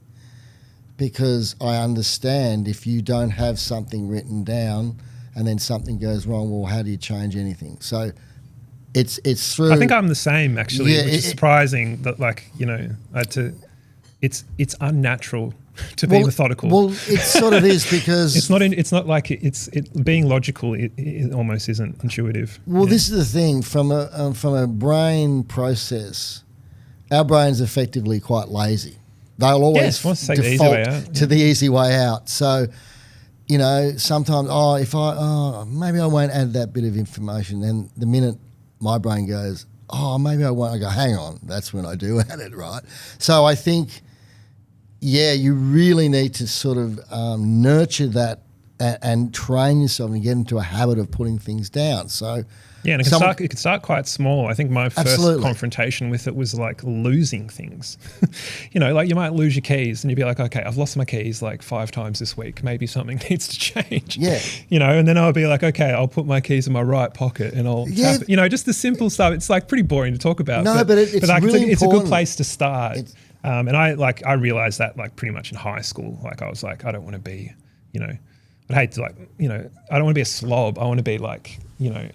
because I understand if you don't have something written down and then something goes wrong, well, how do you change anything? So it's through. I think I'm the same actually, which is surprising that it's unnatural to be methodical. Well, it sort of is because being logical. It almost isn't intuitive. Well, this is the thing from a brain process. Our brain's effectively quite lazy. They'll always default to the easy way out. So, sometimes maybe I won't add that bit of information. And the minute my brain goes, maybe I won't, I go, hang on, that's when I do add it, right? So I think, you really need to sort of nurture that and train yourself and get into a habit of putting things down. So yeah, and it can start quite small. I think my first confrontation with it was like losing things. You know, like you might lose your keys and you'd be like, okay, I've lost my keys like 5 times this week. Maybe something needs to change. Yeah. You know, and then I'll be like, okay, I'll put my keys in my right pocket and I'll tap it. You know, just the simple stuff. It's like pretty boring to talk about. No, but it's like, really it's a important. good place to start. And I realized that like pretty much in high school. Like I was like, I don't want to be, you know, I'd hate to like, you know, I don't want to be a slob. I want to be like, you know,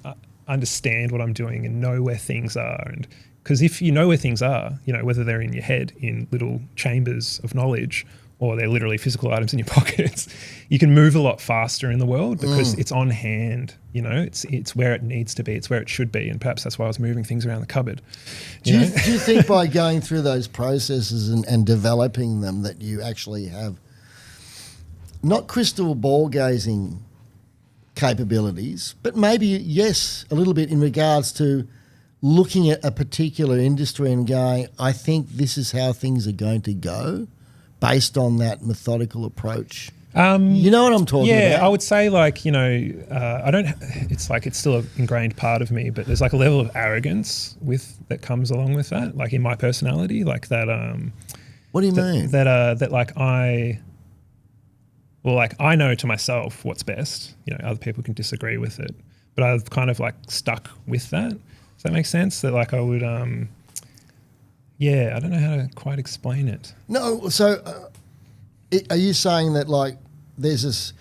understand what I'm doing and know where things are. And because if you know where things are, you know, whether they're in your head in little chambers of knowledge or they're literally physical items in your pockets, you can move a lot faster in the world because it's on hand, you know, it's where it needs to be, it's where it should be. And perhaps that's why I was moving things around the cupboard. Do you think by going through those processes and developing them that you actually have not crystal ball gazing capabilities, but maybe, yes, a little bit in regards to looking at a particular industry and going, I think this is how things are going to go based on that methodical approach? You know what I'm talking about? Yeah, I would say like, you know, it's like it's still an ingrained part of me, but there's like a level of arrogance that comes along with that, like in my personality, like that. What do you mean? That like I know to myself what's best. You know, other people can disagree with it, but I've kind of like stuck with that. Does that make sense? That like I would, I don't know how to quite explain it. No, so are you saying that like there's this,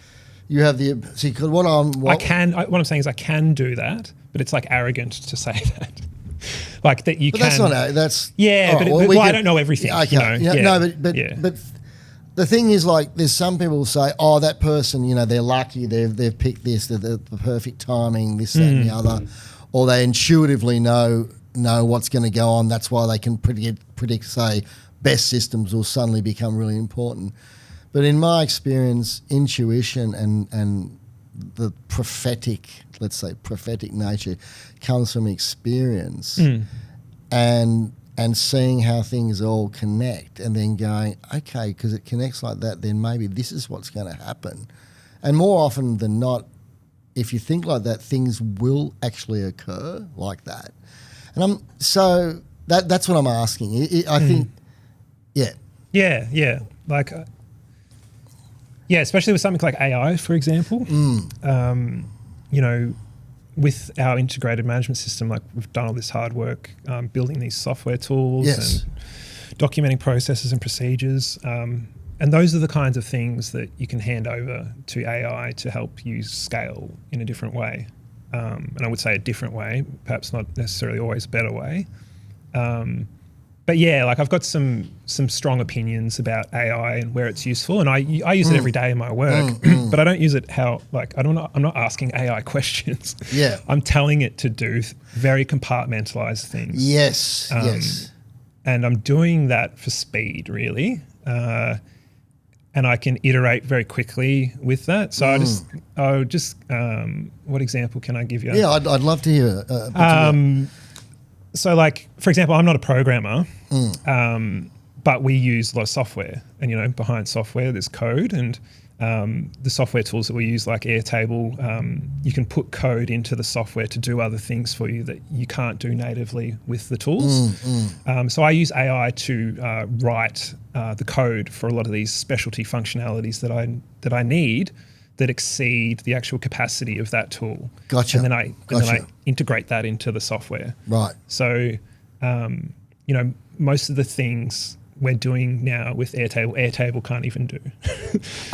you have the, see, because what I'm saying is I can do that, but it's like arrogant to say that. Like that you but can. That's not, that's. Yeah, right, but I don't know everything. Okay. You know? No, but the thing is, like, there's some people who say, oh, that person, you know, they're lucky, they've picked this, they're the perfect timing, this, that, and the other, or they intuitively know what's going to go on. That's why they can predict, say, best systems will suddenly become really important. But in my experience, intuition and the prophetic, let's say, prophetic nature comes from experience and seeing how things all connect and then going, okay, because it connects like that, then maybe this is what's going to happen. And more often than not, if you think like that, things will actually occur like that. And that's what I'm asking. I think, yeah. Yeah. Like, especially with something like AI, for example, you know, with our integrated management system, like we've done all this hard work building these software tools and documenting processes and procedures. And those are the kinds of things that you can hand over to AI to help you scale in a different way. And I would say a different way, perhaps not necessarily always a better way. But yeah, like I've got some strong opinions about AI and where it's useful, and I use it every day in my work. But I don't use it I'm not asking AI questions. Yeah, I'm telling it to do very compartmentalized things. Yes, yes. And I'm doing that for speed, really. And I can iterate very quickly with that. So I would just what example can I give you? Yeah, I'd love to hear. So like, for example, I'm not a programmer, but we use a lot of software, and, you know, behind software, there's code, and the software tools that we use, like Airtable, you can put code into the software to do other things for you that you can't do natively with the tools. So I use AI to write the code for a lot of these specialty functionalities that I need that exceed the actual capacity of that tool. Gotcha. And then I integrate that into the software. Right. So, you know, most of the things we're doing now with Airtable can't even do.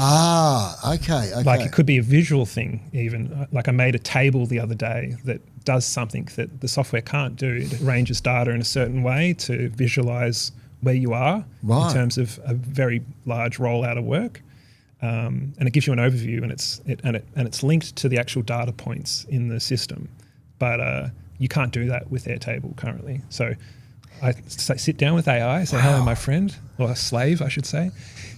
Okay. Like it could be a visual thing even. Like I made a table the other day that does something that the software can't do. It arranges data in a certain way to visualize where you are in terms of a very large rollout of work. And it gives you an overview, and it's linked to the actual data points in the system, but you can't do that with Airtable currently. So I sit down with AI, say, hello, my friend, or slave, I should say,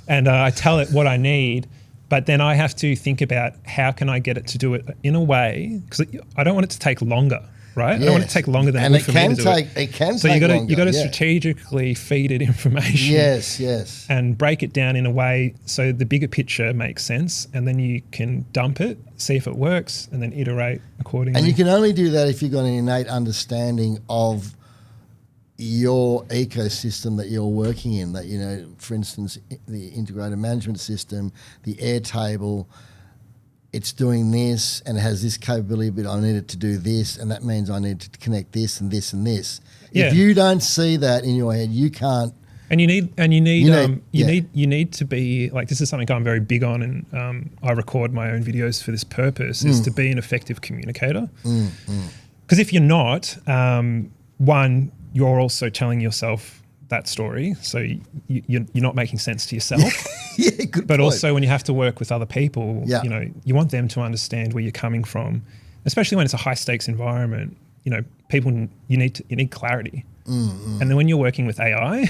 and I tell it what I need, but then I have to think about how can I get it to do it in a way, because I don't want it to take longer. right? I don't want it to take longer than and it would for me to do it. It can so take longer. You got to strategically feed it information. Yes. And break it down in a way so the bigger picture makes sense, and then you can dump it, see if it works, and then iterate accordingly. And you can only do that if you've got an innate understanding of your ecosystem that you're working in. That, you know, for instance, the integrated management system, the Airtable, it's doing this and it has this capability, but I need it to do this, and that means I need to connect this and this and this. Yeah. If you don't see that in your head, you can't. And you need to be like, this is something I'm very big on, and I record my own videos for this purpose, is to be an effective communicator. Because if you're not, one, you're also telling yourself that story, so you're not making sense to yourself. Good but point. Also, when you have to work with other people, Yeah. you know, you want them to understand where you're coming from, especially when it's a high stakes environment. You know, you need clarity. And then when you're working with AI,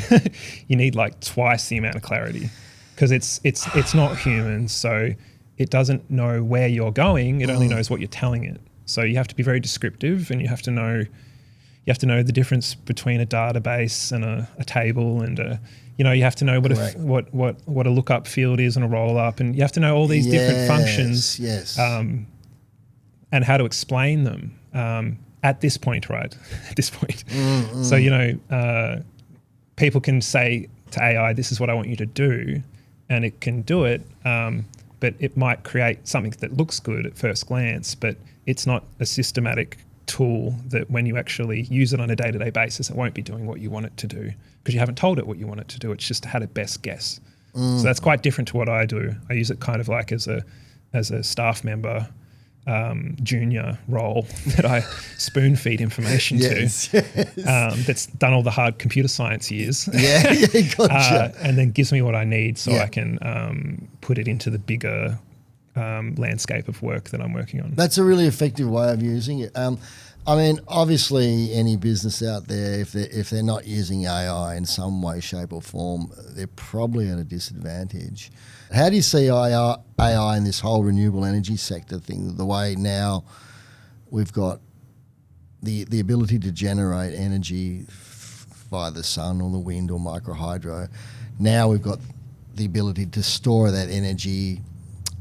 you need like twice the amount of clarity, because it's not human, so it doesn't know where you're going. It only knows what you're telling it. So you have to be very descriptive, and you have to know the difference between a database and a table, and you have to know what a lookup field is and a roll up, and you have to know all these different functions. Yes. And how to explain them. At this point, right? At this point. So, people can say to AI, this is what I want you to do, and it can do it, but it might create something that looks good at first glance, but it's not a systematic tool that when you actually use it on a day-to-day basis, it won't be doing what you want it to do, because you haven't told it what you want it to do. It's just had a best guess. So that's quite different to what I do. I use it kind of like as a staff member, junior role that I spoon feed information to, that's done all the hard computer science years. Gotcha. And then gives me what I need so I can put it into the bigger landscape of work that I'm working on. That's a really effective way of using it. I mean, obviously, any business out there, if they're not using AI in some way, shape, or form, they're probably at a disadvantage. How do you see AI in this whole renewable energy sector thing? The way now we've got the ability to generate energy via the sun or the wind or microhydro. Now we've got the ability to store that energy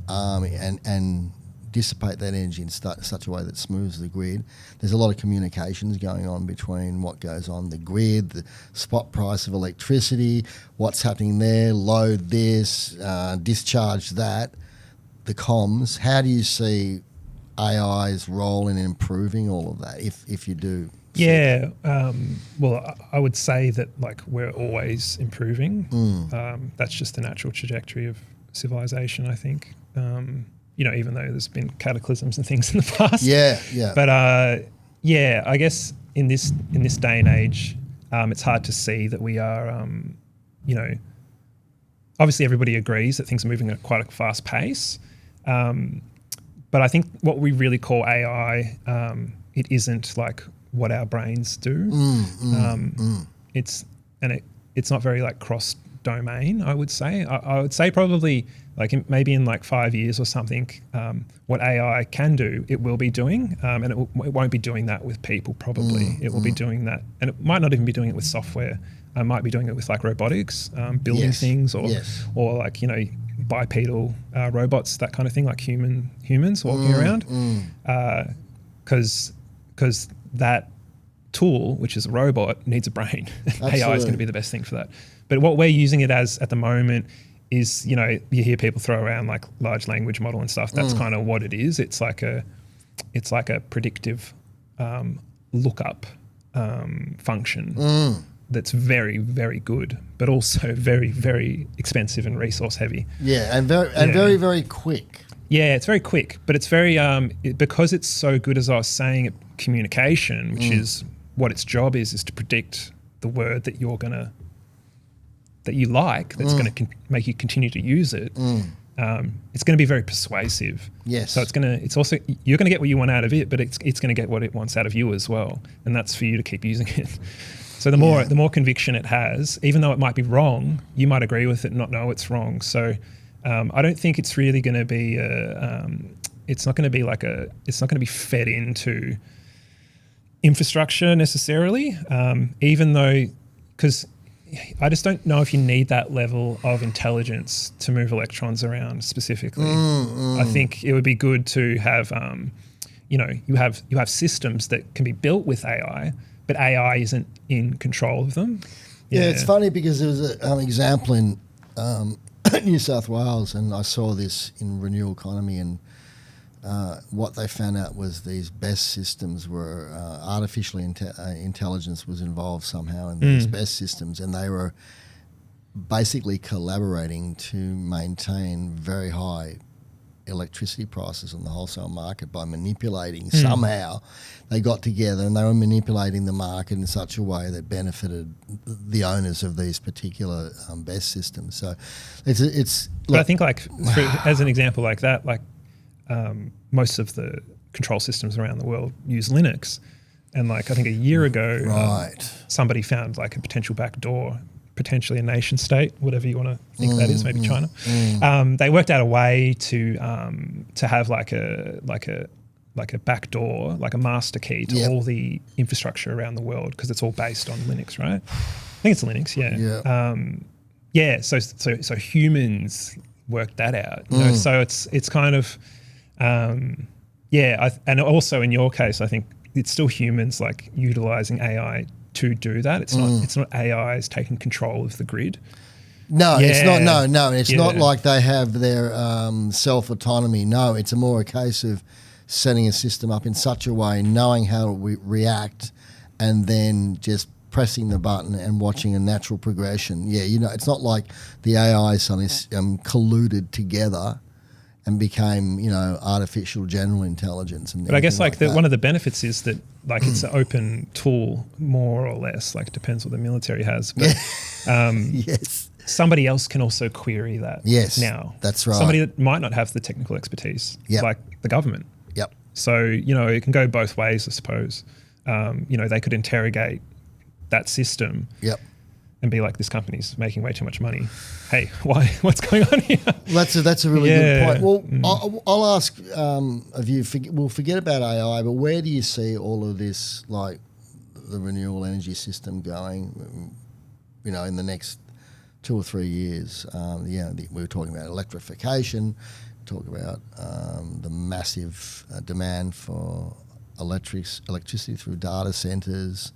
and dissipate that energy in such a way that smooths the grid. There's a lot of communications going on between what goes on the grid, the spot price of electricity, what's happening there, load this, discharge that, the comms. How do you see AI's role in improving all of that, if you do? Yeah, well, I would say that like we're always improving. That's just the natural trajectory of civilization, I think. Even though there's been cataclysms and things in the past. Yeah. But I guess in this day and age, it's hard to see that we are, obviously everybody agrees that things are moving at quite a fast pace. But I think what we really call AI, it isn't like what our brains do. It's not very like cross domain, I would say. I would say probably like maybe in like 5 years or something, what AI can do, it will be doing, and it won't be doing that with people probably. It will be doing that, and it might not even be doing it with software. I might be doing it with like robotics, building things, or like bipedal robots, that kind of thing, like humans walking around, because that tool, which is a robot, needs a brain. AI is going to be the best thing for that. But what we're using it as at the moment is, you hear people throw around like large language model and stuff. That's kind of what it is. It's like a predictive lookup function that's very, very good, but also very, very expensive and resource heavy. Yeah, and very, very quick. Yeah, it's very quick, but it's very because it's so good, as I was saying, at communication, which is what its job is to predict the word that you're gonna that you like, that's going to make you continue to use it. It's going to be very persuasive. Yes. So it's also, you're going to get what you want out of it, but it's going to get what it wants out of you as well, and that's for you to keep using it. So the more conviction it has, even though it might be wrong, you might agree with it and not know it's wrong. So I don't think it's really going to be it's not going to be fed into infrastructure necessarily, even though, because I just don't know if you need that level of intelligence to move electrons around specifically. I think it would be good to have, you have systems that can be built with AI, but AI isn't in control of them. Yeah, it's funny because there was an example in New South Wales, and I saw this in Renewable Economy, and what they found out was these BESS systems were artificial intelligence was involved somehow in these BESS systems, and they were basically collaborating to maintain very high electricity prices on the wholesale market by manipulating somehow. They got together and they were manipulating the market in such a way that benefited the owners of these particular BESS systems. So it's. But I think as an example like that, most of the control systems around the world use Linux, and I think a year ago, somebody found a potential backdoor, potentially a nation state, whatever you want to think that is, maybe China. They worked out a way to have a backdoor, like a master key to all the infrastructure around the world, because it's all based on Linux, right? I think it's Linux, yeah. So humans worked that out. You know? So it's kind of and also in your case, I think it's still humans utilizing AI to do that. It's not AI is taking control of the grid. No, it's not. No, it's not like they have their self-autonomy. No, it's more a case of setting a system up in such a way, knowing how to react, and then just pressing the button and watching a natural progression. Yeah, it's not like the AI suddenly colluded together and became, artificial general intelligence. And but I guess one of the benefits is that it's an open tool, more or less. Depends what the military has. But, yes. Somebody else can also query that. Yes, now that's right. Somebody that might not have the technical expertise, like the government. Yep. So it can go both ways, I suppose. They could interrogate that system. Yep. And be like, this company's making way too much money. Hey, why? What's going on here? Well, that's a really good point. Well, I'll ask of you. We'll forget about AI, but where do you see all of this, the renewable energy system going? In the next 2 or 3 years. We were talking about electrification. Talk about the massive demand for electricity through data centers.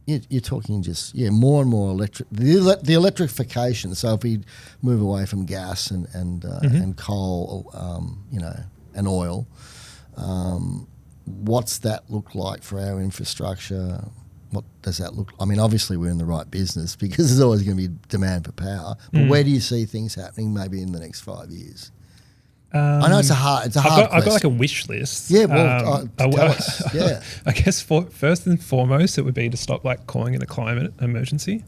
You're talking just more and more the electrification. So if we move away from gas and coal, and oil, what's that look like for our infrastructure? What does that look? I mean, obviously we're in the right business because there's always going to be demand for power. But where do you see things happening maybe in the next 5 years? I know it's a hard I've got a wish list. Yeah, well, tell us. Yeah. I guess first and foremost, it would be to stop calling it a climate emergency.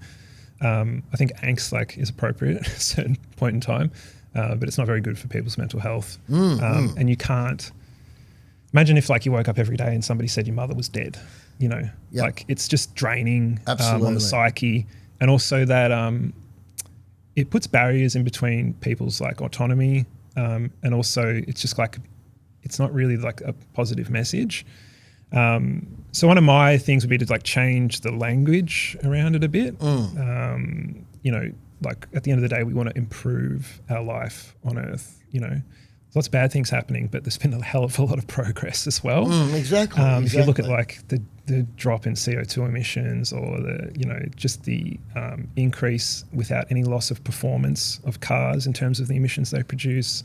I think angst is appropriate at a certain point in time, but it's not very good for people's mental health. And you can't imagine if you woke up every day and somebody said your mother was dead. It's just draining on the psyche, and also that it puts barriers in between people's autonomy. And also it's just it's not really a positive message. So one of my things would be to change the language around it a bit. At the end of the day, we want to improve our life on Earth. Lots of bad things happening, but there's been a hell of a lot of progress as well. Exactly. If you look at the drop in CO2 emissions, or just the increase without any loss of performance of cars in terms of the emissions they produce,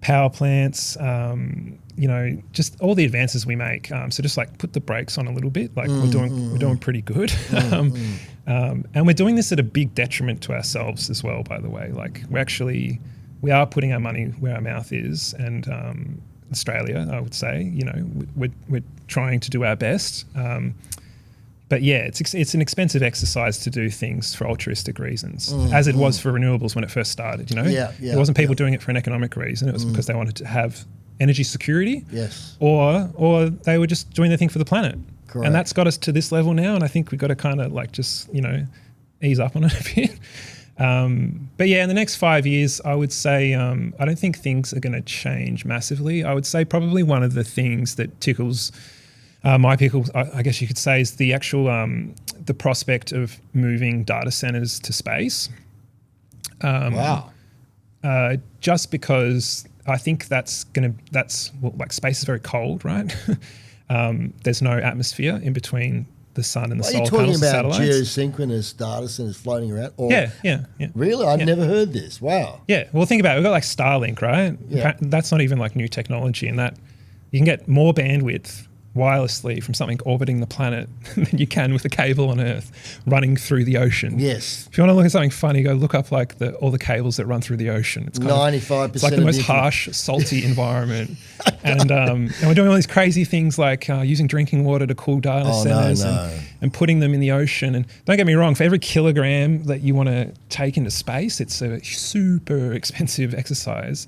power plants, just all the advances we make. So just put the brakes on a little bit. We're doing pretty good. And we're doing this at a big detriment to ourselves as well, by the way. We are putting our money where our mouth is, and Australia, I would say, we're trying to do our best. But it's an expensive exercise to do things for altruistic reasons, as it was for renewables when it first started. It wasn't people doing it for an economic reason; it was because they wanted to have energy security. Yes. Or they were just doing their thing for the planet. Correct. And that's got us to this level now, and I think we've got to kind of ease up on it a bit. But in the next 5 years, I would say I don't think things are going to change massively. I would say probably one of the things that tickles My pickle, I guess you could say, is the actual the prospect of moving data centers to space. Wow. Just because I think like space is very cold, right? There's no atmosphere in between the sun and the solar panels. Are you and talking about satellites. geosynchronous data centers floating around? Or Yeah. Really? I've never heard this. Wow. Yeah. Well, think about it. We've got like Starlink, right? Yeah. That's not even like new technology, and that you can get more bandwidth wirelessly from something orbiting the planet than you can with a cable on Earth running through the ocean. Yes. If you want to look at something funny, go look up like all the cables that run through the ocean. It's 95%. It's like the most harsh, salty environment. And we're doing all these crazy things like using drinking water to cool data centers and putting them in the ocean. And don't get me wrong, for every kilogram that you want to take into space, it's a super expensive exercise.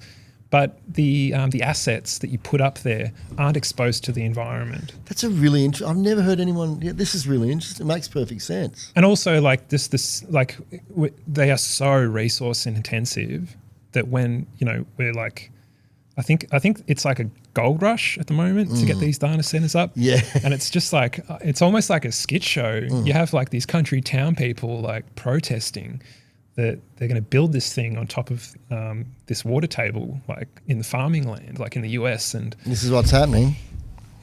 But the assets that you put up there aren't exposed to the environment. That's a really interesting. I've never heard anyone. Yeah, this is really interesting. It makes perfect sense. And also, like they are so resource intensive that when we're like, I think it's like a gold rush at the moment to get these data centers up. Yeah, and it's just like it's almost like a skit show. You have like these country town people like protesting that they're going to build this thing on top of this water table, like in the farming land, like in the US. And this is what's happening.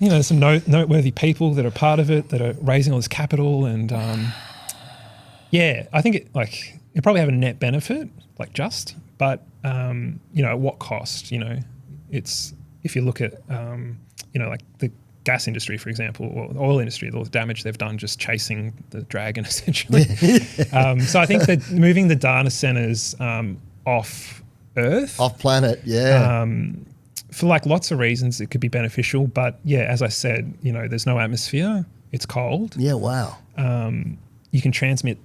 There's some noteworthy people that are part of it that are raising all this capital. And I think it probably have a net benefit, but at what cost? It's if you look at like the gas industry, for example, or the oil industry, all the damage they've done just chasing the dragon, essentially. So I think that moving the data centers off Earth, off planet, for like lots of reasons, it could be beneficial. But yeah, as I said, there's no atmosphere. It's cold. Yeah, wow. You can transmit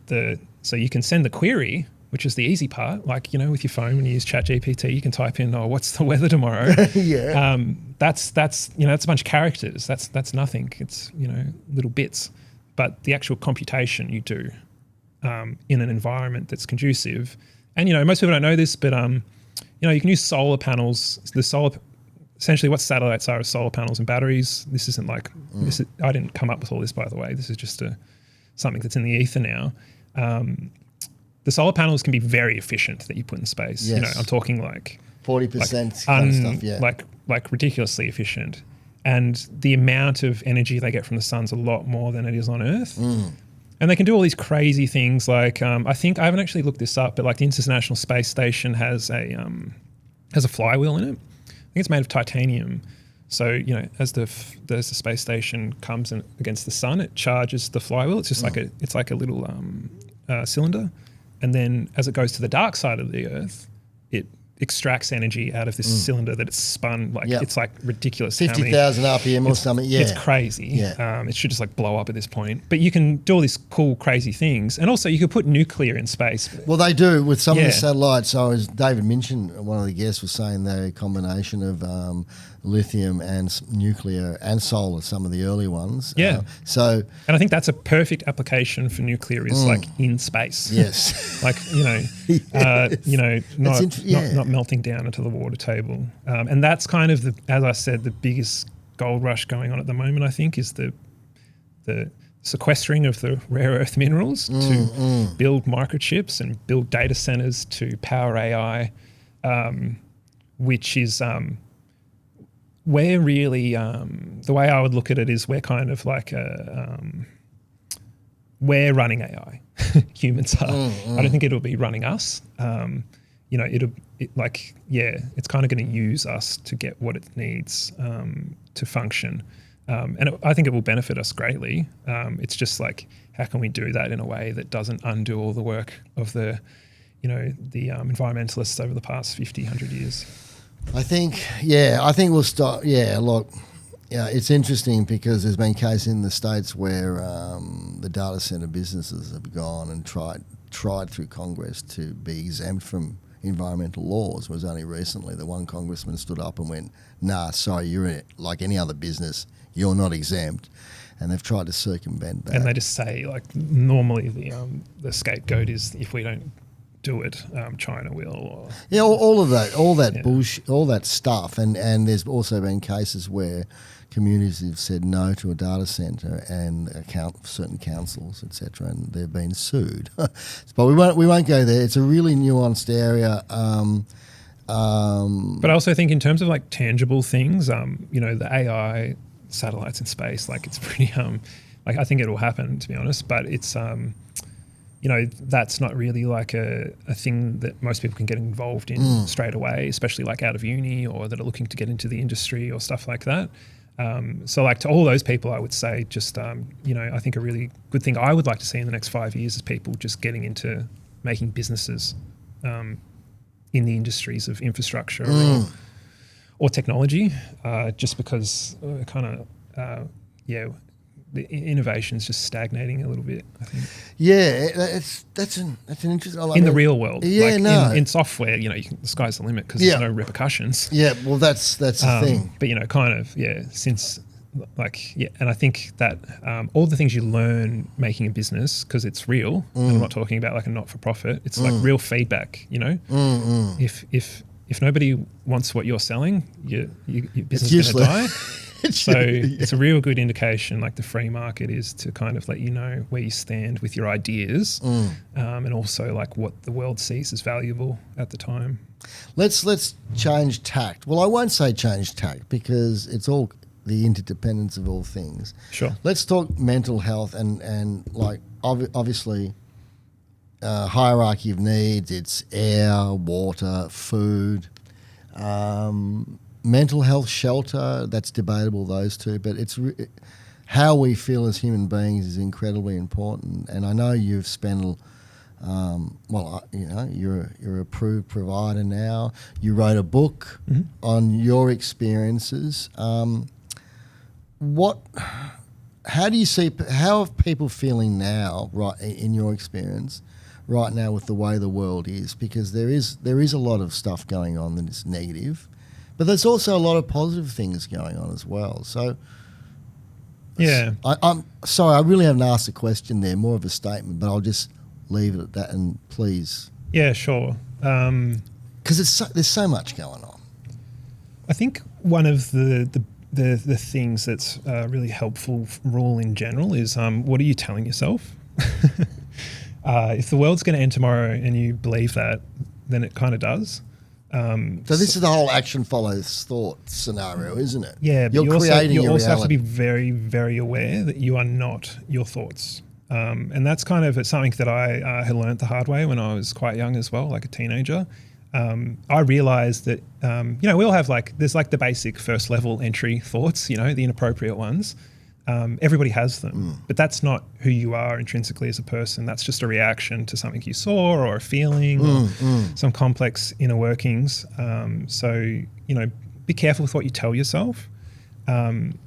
so you can send the query, which is the easy part. Like, with your phone, when you use ChatGPT, you can type in, what's the weather tomorrow? Yeah. That's that's a bunch of characters. That's nothing. It's, little bits. But the actual computation you do in an environment that's conducive. And, most people don't know this, but, you can use solar panels. Essentially what satellites are solar panels and batteries. This isn't like, I didn't come up with all this, by the way. This is just something that's in the ether now. The solar panels can be very efficient that you put in space. Yes. I'm talking like 40% kind of stuff, yeah. Like ridiculously efficient. And the amount of energy they get from the sun's a lot more than it is on Earth. And they can do all these crazy things like, I think, I haven't actually looked this up, but like the International Space Station has a flywheel in it. I think it's made of titanium. So, as the space station comes in against the sun, it charges the flywheel. It's just like a little cylinder. And then as it goes to the dark side of the Earth, it extracts energy out of this cylinder that it's spun. It's like ridiculous. 50,000 RPM or something. Yeah. It's crazy. Yeah. It should just like blow up at this point. But you can do all these cool, crazy things. And also you could put nuclear in space. Well, they do with some of the satellites. So as David mentioned, one of the guests was saying the combination of lithium and nuclear and solar, some of the early ones. Yeah. And I think that's a perfect application for nuclear is like in space. Yes. Like, not melting down into the water table. And that's kind of as I said, the biggest gold rush going on at the moment, I think, is the sequestering of the rare earth minerals to build microchips and build data centers to power AI, which is we're really the way I would look at it is we're kind of like we're running AI. Humans are. I don't think it'll be running us. It's kind of going to use us to get what it needs to function. I think it will benefit us greatly. It's just like, how can we do that in a way that doesn't undo all the work of the environmentalists over the past 50, 100 years? I think we'll start. Yeah, look, it's interesting because there's been cases in the States where the data center businesses have gone and tried through Congress to be exempt from environmental laws. It was only recently that one congressman stood up and went, "Nah, sorry, you're like any other business, you're not exempt," and they've tried to circumvent that. And they just say, like, normally the scapegoat is if we don't do it. China will. Or, yeah, all of that, all that bullshit, all that stuff, and there's also been cases where communities have said no to a data center and certain councils, etc., and they've been sued. But we won't go there. It's a really nuanced area. But I also think in terms of like tangible things, the AI satellites in space, like it's pretty, like I think it will happen, to be honest, but it's, that's not really like a thing that most people can get involved in straight away, especially like out of uni or that are looking to get into the industry or stuff like that. So like to all those people, I would say just, I think a really good thing I would like to see in the next 5 years is people just getting into making businesses in the industries of infrastructure or technology, just because the innovation is just stagnating a little bit, I think. Yeah, that's an interesting... in the real world. Yeah, like in software, the sky's the limit because there's no repercussions. Yeah, well, that's the thing. But, since... and I think that all the things you learn making a business, because it's real, and I'm not talking about like a not-for-profit, it's like real feedback, If nobody wants what you're selling, your business is going to die. So it's a real good indication, like the free market is, to kind of let you know where you stand with your ideas, and also like what the world sees as valuable at the time. Let's change tact. Well, I won't say change tact because it's all the interdependence of all things. Sure. Let's talk mental health and like obviously hierarchy of needs. It's air, water, food. Mental health, shelter, that's debatable, those two, but it's how we feel as human beings is incredibly important. And I know you've spent, you're a approved provider now. You wrote a book on your experiences. How do you see, how are people feeling now, right, in your experience, right now with the way the world is? Because there is a lot of stuff going on that is negative. But there's also a lot of positive things going on as well. So, yeah. I'm sorry, I really haven't asked a question there, more of a statement, but I'll just leave it at that and please. Yeah, sure. Because there's so much going on. I think one of the things that's a really helpful rule in general is what are you telling yourself? If the world's going to end tomorrow and you believe that, then it kind of does. So this is the whole action follows thought scenario, isn't it? Yeah, but you're creating your reality. You also have to be very, very aware that you are not your thoughts. And that's kind of something that I had learned the hard way when I was quite young as well, like a teenager. I realized that, we all have there's the basic first level entry thoughts, the inappropriate ones. Everybody has them, but that's not who you are intrinsically as a person. That's just a reaction to something you saw or a feeling or some complex inner workings. So, be careful with what you tell yourself. And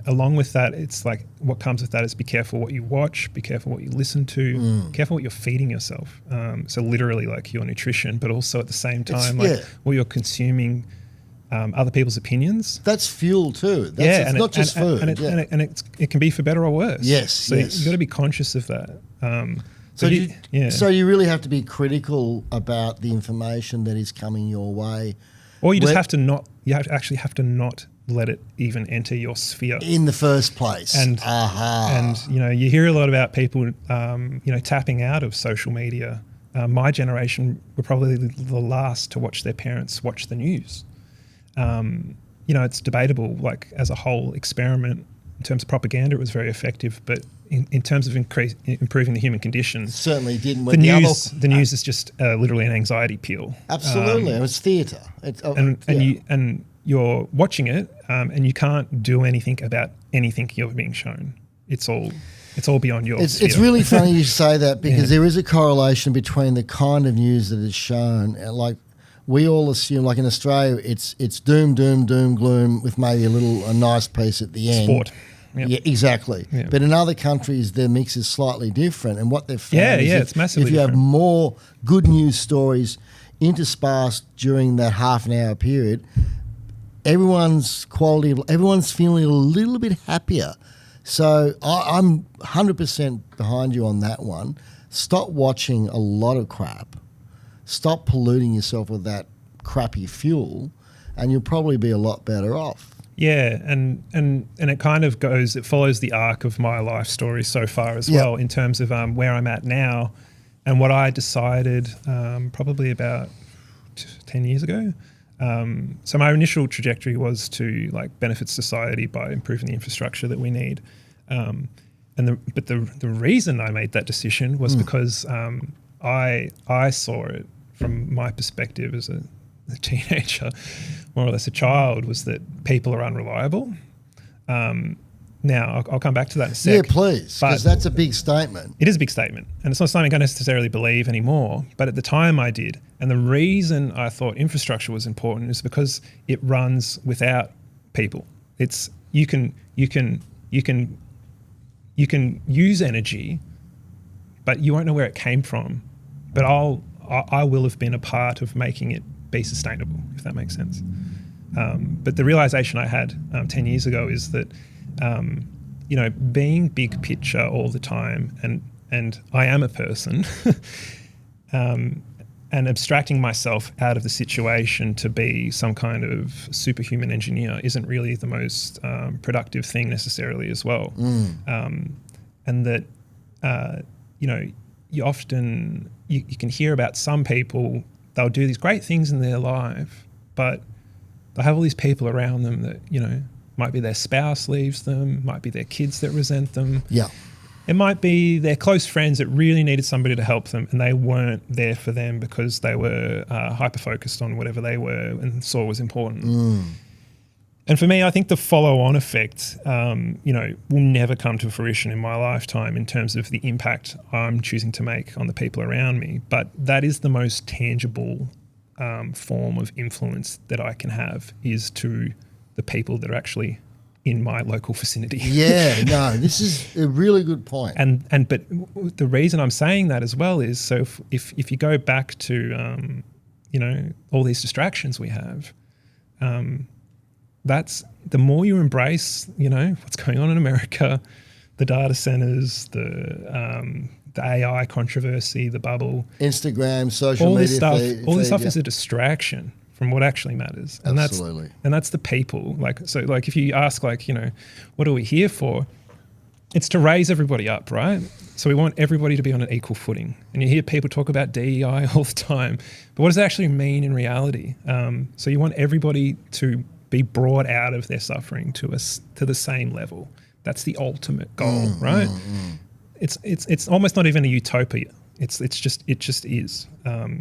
along with that, it's like what comes with that is be careful what you watch, be careful what you listen to, careful what you're feeding yourself. So literally like your nutrition, but also at the same time, what you're consuming. Other people's opinions. That's fuel too. It's not just food. And it can be for better or worse. Yes. So you've got to be conscious of that. So you really have to be critical about the information that is coming your way. Or you just have to not let it even enter your sphere. In the first place. And you hear a lot about people, tapping out of social media. My generation were probably the last to watch their parents watch the news. It's debatable, like as a whole experiment in terms of propaganda, it was very effective, but in terms of improving the human condition, certainly didn't. The news is just literally an anxiety peel. Absolutely, it was theatre. And you're watching it, and you can't do anything about anything you're being shown. It's all beyond your sphere. It's really funny you say that because there is a correlation between the kind of news that is shown, like. We all assume, like in Australia, it's doom, gloom, with maybe a nice piece at the end. Sport. Yep. Yeah, exactly. Yep. But in other countries, their mix is slightly different. And what they've found it's massively if you have more good news stories interspersed during that half an hour period, everyone's feeling a little bit happier. So I'm 100% behind you on that one. Stop watching a lot of crap. stop polluting yourself with that crappy fuel, and you'll probably be a lot better off. Yeah, and it kind of it follows the arc of my life story so far as well, in terms of where I'm at now and what I decided probably about 10 years ago. So my initial trajectory was to like benefit society by improving the infrastructure that we need. But the reason I made that decision was because I saw it from my perspective as a teenager, more or less a child, was that people are unreliable. Now, I'll come back to that in a sec. Yeah, please, because that's a big statement. It is a big statement, and it's not something I necessarily believe anymore, but at the time I did. And the reason I thought infrastructure was important is because it runs without people. It's you can use energy, but you won't know where it came from. But I will have been a part of making it be sustainable, if that makes sense. But the realization I had 10 years ago is that, being big picture all the time, and I am a person, and abstracting myself out of the situation to be some kind of superhuman engineer isn't really the most productive thing necessarily as well. And that, you often, you can hear about some people, they'll do these great things in their life, but they'll have all these people around them that, might be their spouse leaves them, might be their kids that resent them. Yeah. It might be their close friends that really needed somebody to help them, and they weren't there for them because they were hyper-focused on whatever they were and saw was important. And for me, I think the follow-on effect, will never come to fruition in my lifetime in terms of the impact I'm choosing to make on the people around me. But that is the most tangible form of influence that I can have, is to the people that are actually in my local vicinity. Yeah, no, this is a really good point. But the reason I'm saying that as well is, so if you go back to all these distractions we have, that's the more you embrace what's going on in America, the data centers, the AI controversy, the bubble, Instagram, social media, all this stuff is a distraction from what actually matters. And absolutely. That's the people. Like if you ask, what are we here for? It's to raise everybody up, right? So we want everybody to be on an equal footing. And you hear people talk about DEI all the time, but what does it actually mean in reality? So you want everybody to be brought out of their suffering to the same level. That's the ultimate goal, right? It's almost not even a utopia. It just is.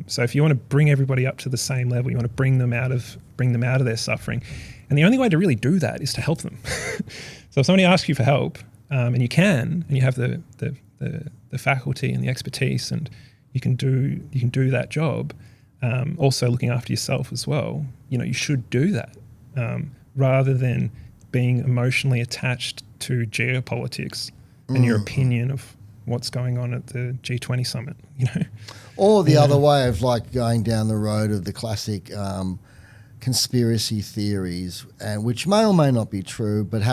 So if you want to bring everybody up to the same level, you want to bring them out of their suffering, and the only way to really do that is to help them. So if somebody asks you for help, and you have the faculty and the expertise, and you can do that job, also looking after yourself as well. You should do that rather than being emotionally attached to geopolitics and your opinion of what's going on at the G20 summit, Or the other way of going down the road of the classic conspiracy theories, and which may or may not be true, but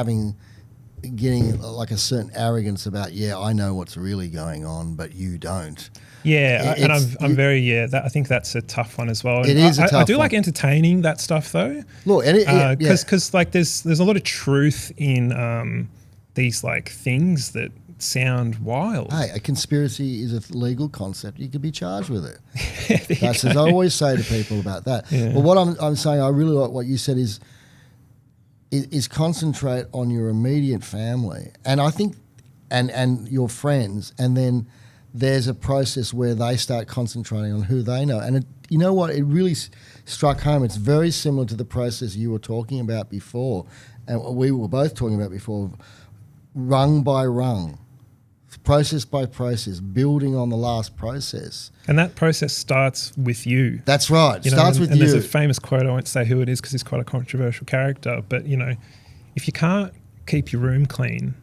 getting a certain arrogance about, I know what's really going on, but you don't. Yeah, I think that's a tough one as well. It is a tough one. I do like entertaining that stuff though. Look, because there's a lot of truth in these things that sound wild. Hey, a conspiracy is a legal concept. You could be charged with it. That's as I always say to people about that. Yeah. But what I'm saying, I really like what you said is concentrate on your immediate family, and I think, and your friends, and then there's a process where they start concentrating on who they know. And you know what? It really struck home. It's very similar to the process you were talking about before, and we were both talking about before, rung by rung. Process by process, building on the last process. And that process starts with you. That's right. Starts with you. And there's a famous quote, I won't say who it is because he's quite a controversial character, but if you can't keep your room clean,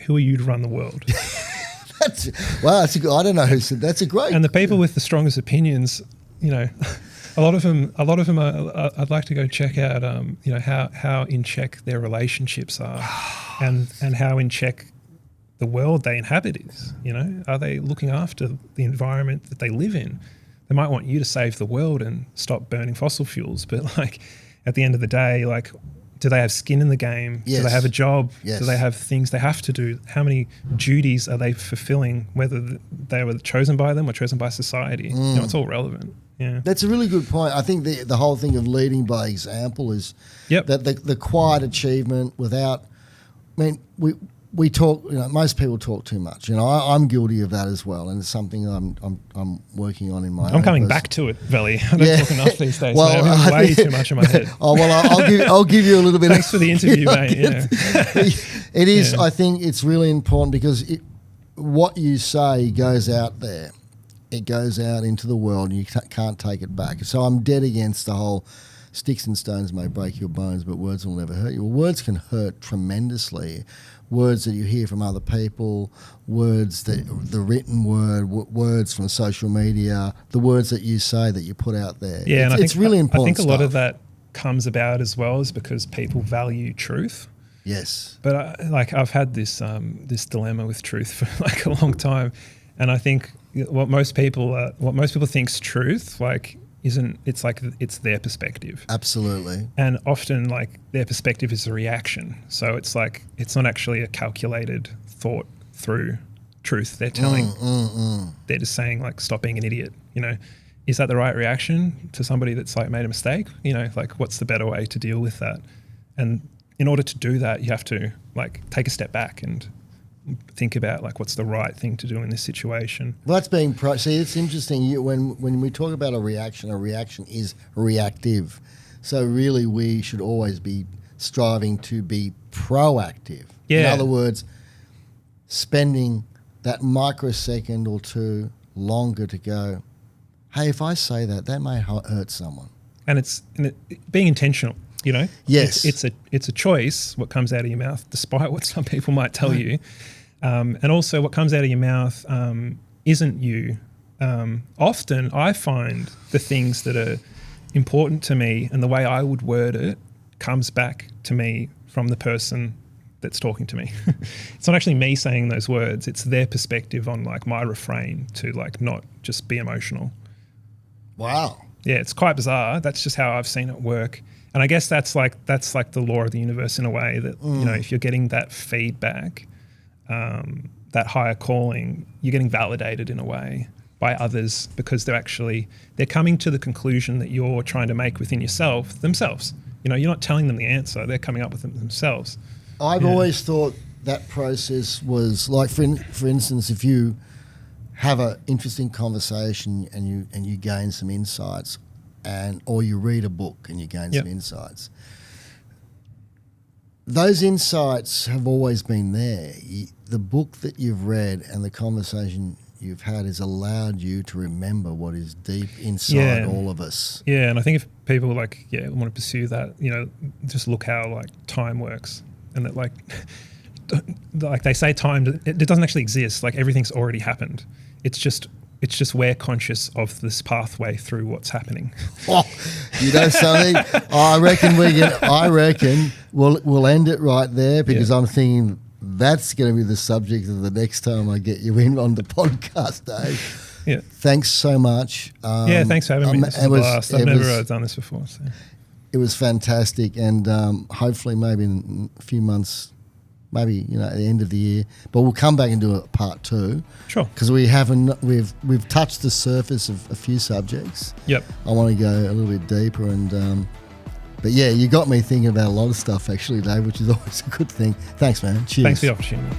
who are you to run the world? That's a good, I don't know who said that's a great. And the people with the strongest opinions, a lot of them are, I'd like to go check out how in check their relationships are and how in check the world they inhabit is. Are they looking after the environment that they live in? They might want you to save the world and stop burning fossil fuels, but like at the end of the day, like, do they have skin in the game? Yes. Do they have a job? Yes. Do they have things they have to do? How many duties are they fulfilling, whether they were chosen by them or chosen by society? You know, it's all relevant. Yeah. That's a really good point. I think the whole thing of leading by example is Yep. that the quiet achievement without, I mean, we talk, you know, most people talk too much. You know, I'm guilty of that as well, and it's something I'm working on in my own. I'm coming back to it, Veli. I don't talk enough these days. Well, I'm having way too much in my head. Oh, well, I'll give you a little bit. Thanks for the interview, mate. Yeah. It is. Yeah. I think it's really important because what you say goes out there. It goes out into the world, and you can't take it back. So I'm dead against the whole sticks and stones may break your bones, but words will never hurt you. Well, words can hurt tremendously. Words that you hear from other people, words that the written word, words from social media, the words that you say that you put out there. Yeah, it's really important. I think a lot of that comes about as well is because people value truth. Yes. But I've had this this dilemma with truth for like a long time, and I think what most people think's truth, like, it's their perspective. Absolutely. And often, like, their perspective is a reaction. So it's like, it's not actually a calculated thought through truth they're telling. They're just saying, like, stop being an idiot. You know, is that the right reaction to somebody that's like made a mistake? You know, like, what's the better way to deal with that? And in order to do that, you have to, like, take a step back and think about, like, what's the right thing to do in this situation. Well, that's being see, it's interesting. When we talk about a reaction is reactive. So really, we should always be striving to be proactive. Yeah. In other words, spending that microsecond or two longer to go, hey, if I say that may hurt someone. And it's being intentional. You know, yes, it's a choice what comes out of your mouth, despite what some people might tell you, and also what comes out of your mouth isn't you. Often, I find the things that are important to me and the way I would word it comes back to me from the person that's talking to me. It's not actually me saying those words; it's their perspective on, like, my refrain to, like, not just be emotional. Wow. Yeah, it's quite bizarre. That's just how I've seen it work. And I guess that's like the law of the universe in a way that, you know, if you're getting that feedback, that higher calling, you're getting validated in a way by others because they're coming to the conclusion that you're trying to make within yourself themselves. You know, you're not telling them the answer; they're coming up with it themselves. I've always thought that process was like, for instance, if you have an interesting conversation and you gain some insights. Or you read a book and you gain some insights. Those insights have always been there. The book that you've read and the conversation you've had has allowed you to remember what is deep inside all of us. Yeah, and I think if people want to pursue that, you know, just look how, like, time works, and that, like they say time, it doesn't actually exist. Like, everything's already happened. It's just we're conscious of this pathway through what's happening. Oh, you know something? I reckon we'll end it right there because I'm thinking that's going to be the subject of the next time I get you in on the podcast, Dave. Yeah. Thanks so much. Thanks for having me. This was a blast. I've never done this before. So. It was fantastic, and hopefully maybe in a few months, maybe, you know, at the end of the year, but we'll come back and do a part 2. Sure. Because we've touched the surface of a few subjects. Yep. I want to go a little bit deeper, and but yeah, you got me thinking about a lot of stuff actually, Dave, which is always a good thing. Thanks, man. Cheers. Thanks for the opportunity.